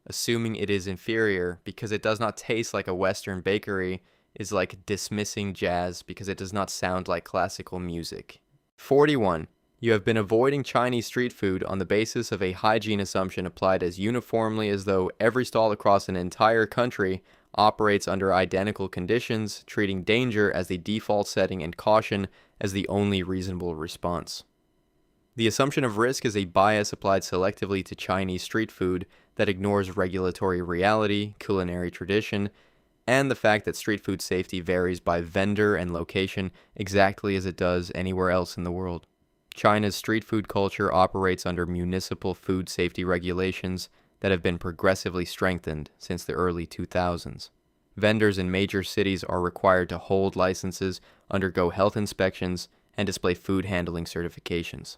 Assuming it is inferior because it does not taste like a Western bakery is like dismissing jazz because it does not sound like classical music. 41. You have been avoiding Chinese street food on the basis of a hygiene assumption applied as uniformly as though every stall across an entire country operates under identical conditions, treating danger as the default setting and caution as the only reasonable response. The assumption of risk is a bias applied selectively to Chinese street food that ignores regulatory reality, culinary tradition, and the fact that street food safety varies by vendor and location exactly as it does anywhere else in the world. China's street food culture operates under municipal food safety regulations that have been progressively strengthened since the early 2000s. Vendors in major cities are required to hold licenses, undergo health inspections, and display food handling certifications.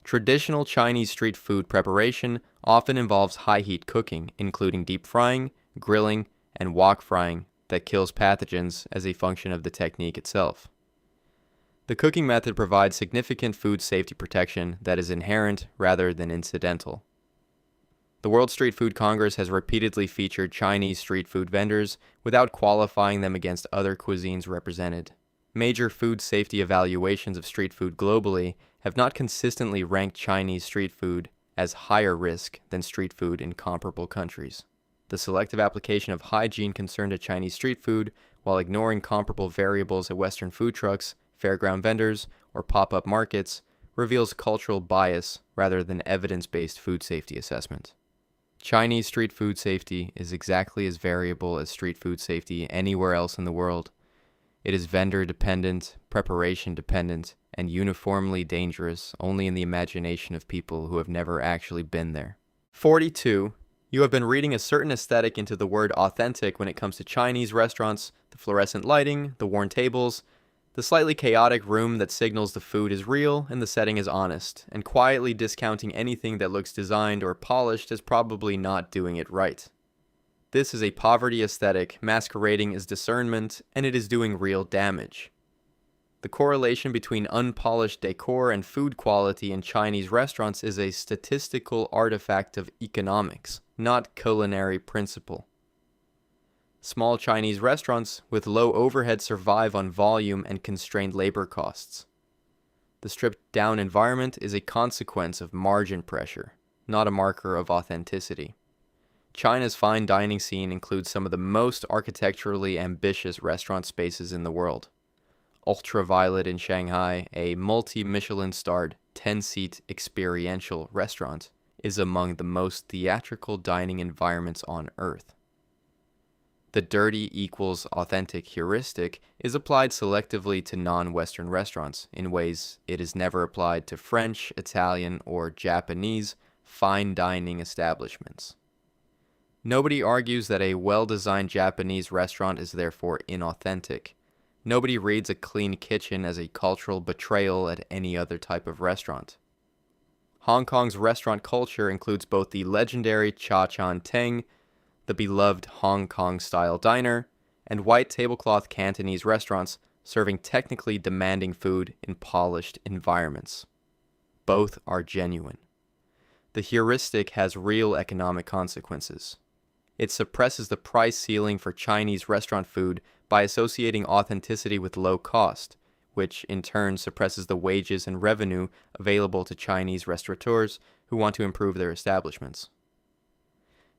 Traditional Chinese street food preparation often involves high-heat cooking, including deep frying, grilling, and wok frying that kills pathogens as a function of the technique itself. The cooking method provides significant food safety protection that is inherent rather than incidental. The World Street Food Congress has repeatedly featured Chinese street food vendors without qualifying them against other cuisines represented. Major food safety evaluations of street food globally have not consistently ranked Chinese street food as higher risk than street food in comparable countries. The selective application of hygiene concern to Chinese street food while ignoring comparable variables at Western food trucks, fairground vendors, or pop-up markets reveals cultural bias rather than evidence-based food safety assessment. Chinese street food safety is exactly as variable as street food safety anywhere else in the world. It is vendor-dependent, preparation-dependent, and uniformly dangerous only in the imagination of people who have never actually been there. 42. You have been reading a certain aesthetic into the word authentic when it comes to Chinese restaurants, the fluorescent lighting, the worn tables, the slightly chaotic room that signals the food is real and the setting is honest, and quietly discounting anything that looks designed or polished as probably not doing it right. This is a poverty aesthetic masquerading as discernment, and it is doing real damage. The correlation between unpolished decor and food quality in Chinese restaurants is a statistical artifact of economics, not culinary principle. Small Chinese restaurants with low overhead survive on volume and constrained labor costs. The stripped down environment is a consequence of margin pressure, not a marker of authenticity. China's fine dining scene includes some of the most architecturally ambitious restaurant spaces in the world. Ultraviolet in Shanghai, a multi-Michelin starred 10-seat experiential restaurant, is among the most theatrical dining environments on Earth. The dirty equals authentic heuristic is applied selectively to non-Western restaurants in ways it is never applied to French, Italian, or Japanese fine dining establishments. Nobody argues that a well-designed Japanese restaurant is therefore inauthentic. Nobody reads a clean kitchen as a cultural betrayal at any other type of restaurant. Hong Kong's restaurant culture includes both the legendary Cha Chan Teng, the beloved Hong Kong-style diner, and white tablecloth Cantonese restaurants serving technically demanding food in polished environments. Both are genuine. The heuristic has real economic consequences. It suppresses the price ceiling for Chinese restaurant food by associating authenticity with low cost, which in turn suppresses the wages and revenue available to Chinese restaurateurs who want to improve their establishments.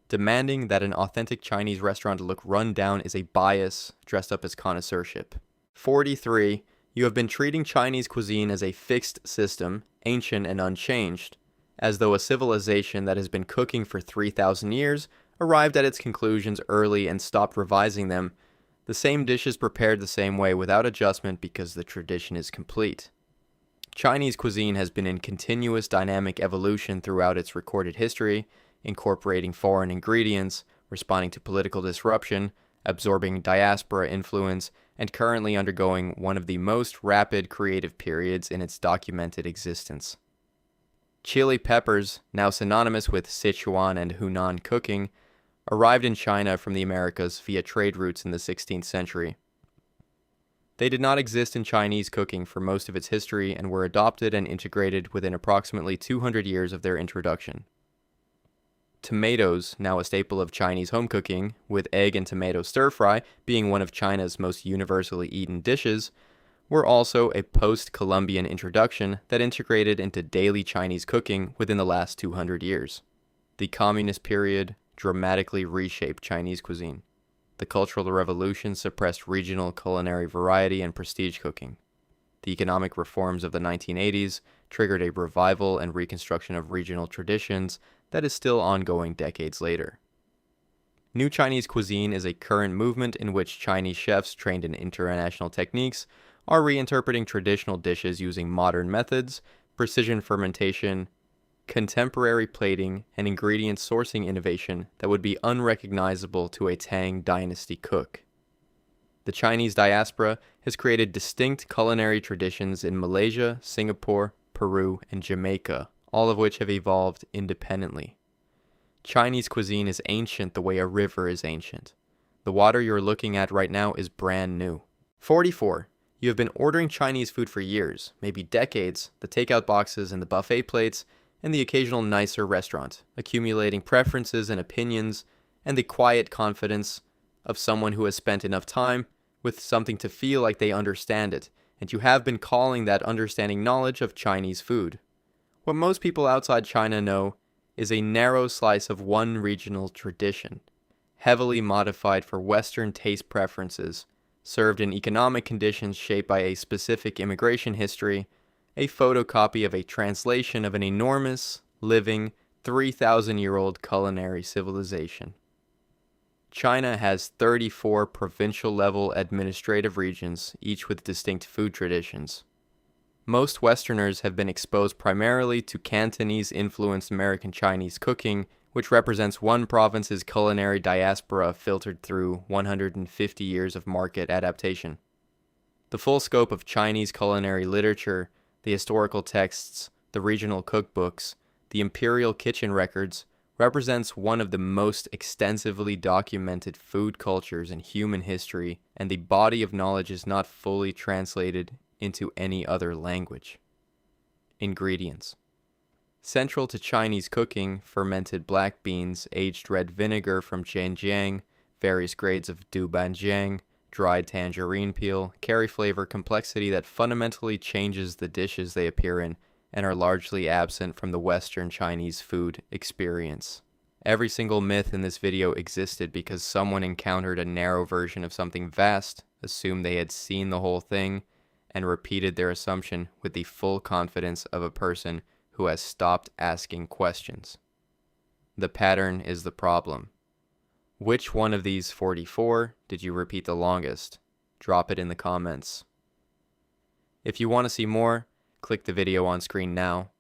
Demanding that an authentic Chinese restaurant look run down is a bias dressed up as connoisseurship. 43. You have been treating Chinese cuisine as a fixed system, ancient and unchanged, as though a civilization that has been cooking for 3,000 years arrived at its conclusions early and stopped revising them. The same dishes prepared the same way without adjustment because the tradition is complete. Chinese cuisine has been in continuous dynamic evolution throughout its recorded history, incorporating foreign ingredients, responding to political disruption, absorbing diaspora influence, and currently undergoing one of the most rapid creative periods in its documented existence. Chili peppers, now synonymous with Sichuan and Hunan cooking, arrived in China from the Americas via trade routes in the 16th century. They did not exist in Chinese cooking for most of its history and were adopted and integrated within approximately 200 years of their introduction. Tomatoes, now a staple of Chinese home cooking, with egg and tomato stir-fry being one of China's most universally eaten dishes, were also a post-Columbian introduction that integrated into daily Chinese cooking within the last 200 years. The Communist period dramatically reshaped Chinese cuisine. The Cultural Revolution suppressed regional culinary variety and prestige cooking. The economic reforms of the 1980s triggered a revival and reconstruction of regional traditions that is still ongoing decades later. New Chinese cuisine is a current movement in which Chinese chefs trained in international techniques are reinterpreting traditional dishes using modern methods, precision fermentation, contemporary plating, and ingredient sourcing innovation that would be unrecognizable to a Tang Dynasty cook. The Chinese diaspora has created distinct culinary traditions in Malaysia, Singapore, Peru, and Jamaica, all of which have evolved independently. Chinese cuisine is ancient the way a river is ancient. The water you're looking at right now is brand new. 44. You have been ordering Chinese food for years, maybe decades, the takeout boxes and the buffet plates, and the occasional nicer restaurant, accumulating preferences and opinions, and the quiet confidence of someone who has spent enough time with something to feel like they understand it, and you have been calling that understanding knowledge of Chinese food. What most people outside China know is a narrow slice of one regional tradition, heavily modified for Western taste preferences, served in economic conditions shaped by a specific immigration history, a photocopy of a translation of an enormous, living, 3,000-year-old culinary civilization. China has 34 provincial-level administrative regions, each with distinct food traditions. Most Westerners have been exposed primarily to Cantonese-influenced American Chinese cooking, which represents one province's culinary diaspora filtered through 150 years of market adaptation. The full scope of Chinese culinary literature, the historical texts, the regional cookbooks, the imperial kitchen records, represents one of the most extensively documented food cultures in human history, and the body of knowledge is not fully translated into any other language. Ingredients. Central to Chinese cooking, fermented black beans, aged red vinegar from Zhejiang, various grades of doubanjiang, dried tangerine peel carry flavor complexity that fundamentally changes the dishes they appear in and are largely absent from the Western Chinese food experience. Every single myth in this video existed because someone encountered a narrow version of something vast, assumed they had seen the whole thing, and repeated their assumption with the full confidence of a person who has stopped asking questions. The pattern is the problem. Which one of these 44 did you repeat the longest? Drop it in the comments. If you want to see more, click the video on screen now